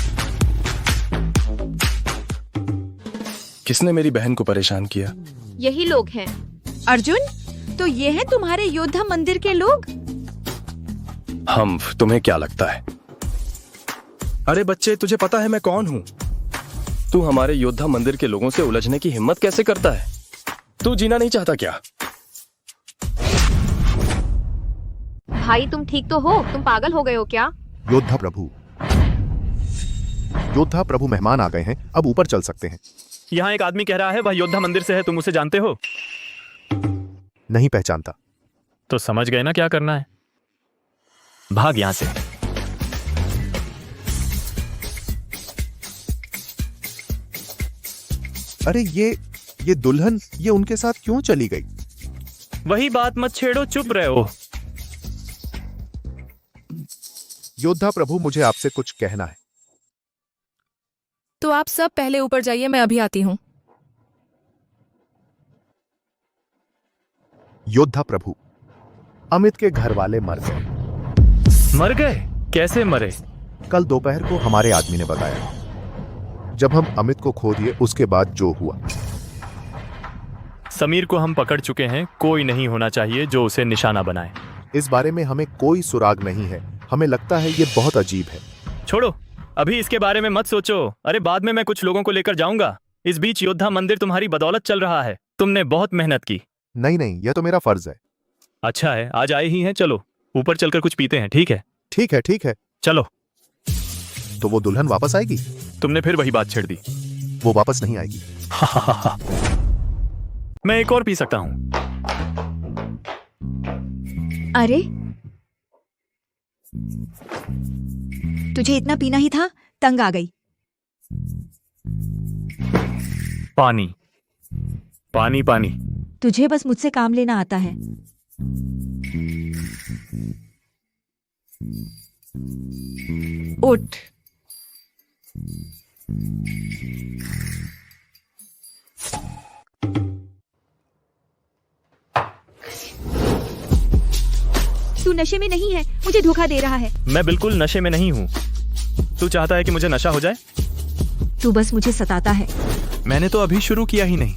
किसने मेरी बहन को परेशान किया? यही लोग हैं। अर्जुन, तो ये हैं तुम्हारे योद्धा मंदिर के लोग? हम, तुम्हें क्या लगता है? अरे बच्चे, तुझे पता है मैं कौन हूँ? तू हमारे योद्धा मंदिर के लोगों से उलझने की हिम्मत कैसे करता है? तू जीना नहीं चाहता क्या? भाई तुम ठीक तो हो? तुम पागल हो गए हो क्या? योद्धा प्रभु मेहमान आ गए हैं, अब ऊपर चल सकते हैं। यहाँ एक आदमी कह रहा है वह योद्धा मंदिर से है, तुम उसे जानते हो? नहीं पहचानता। तो समझ गए ना क्या करना है। भाग यहाँ से। अरे ये दुल्हन ये उनके साथ क्यों चली गई? वही बात मत छेड़ो, चुप रहो। योद्धा प्रभु, मुझे आपसे कुछ कहना है। तो आप सब पहले ऊपर जाइए, मैं अभी आती हूँ। योद्धा प्रभु, अमित के घर वाले मर गए। मर गए? कैसे मरे? कल दोपहर को हमारे आदमी ने बताया। जब हम अमित को खो दिए उसके बाद जो हुआ। समीर को हम पकड़ चुके हैं, कोई नहीं होना चाहिए जो उसे निशाना बनाए। इस बारे में हमें कोई सुराग नहीं है। हमें लगता है ये बहुत अजीब है। छोड़ो, अभी इसके बारे में मत सोचो। अरे बाद में मैं कुछ लोगों को लेकर जाऊंगा। इस बीच योद्धा मंदिर तुम्हारी बदौलत चल रहा है। तुमने बहुत मेहनत की। नहीं, यह तो मेरा फर्ज है। अच्छा है, आज आए ही हैं, चलो ऊपर चलकर कुछ पीते हैं। ठीक है? ठीक है। चलो। तो वो दुल्हन वापस आएगी? तुमने फिर वही बात छेड़ दी। वो वापस नहीं आएगी। मैं एक और पी सकता हूं। अरे, तुझे इतना पीना ही था? तंग आ गई। पानी पानी पानी। तुझे बस मुझसे काम लेना आता है। उठ। तू नशे में नहीं है, मुझे धोखा दे रहा है। मैं बिल्कुल नशे में नहीं हूँ। तू चाहता है कि मुझे नशा हो जाए? तू बस मुझे सताता है। मैंने तो अभी शुरू किया ही नहीं।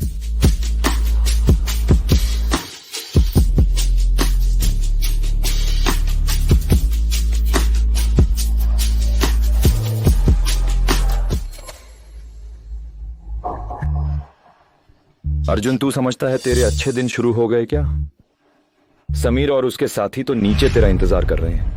अर्जुन, तू समझता है तेरे अच्छे दिन शुरू हो गए क्या? समीर और उसके साथी तो नीचे तेरा इंतजार कर रहे हैं।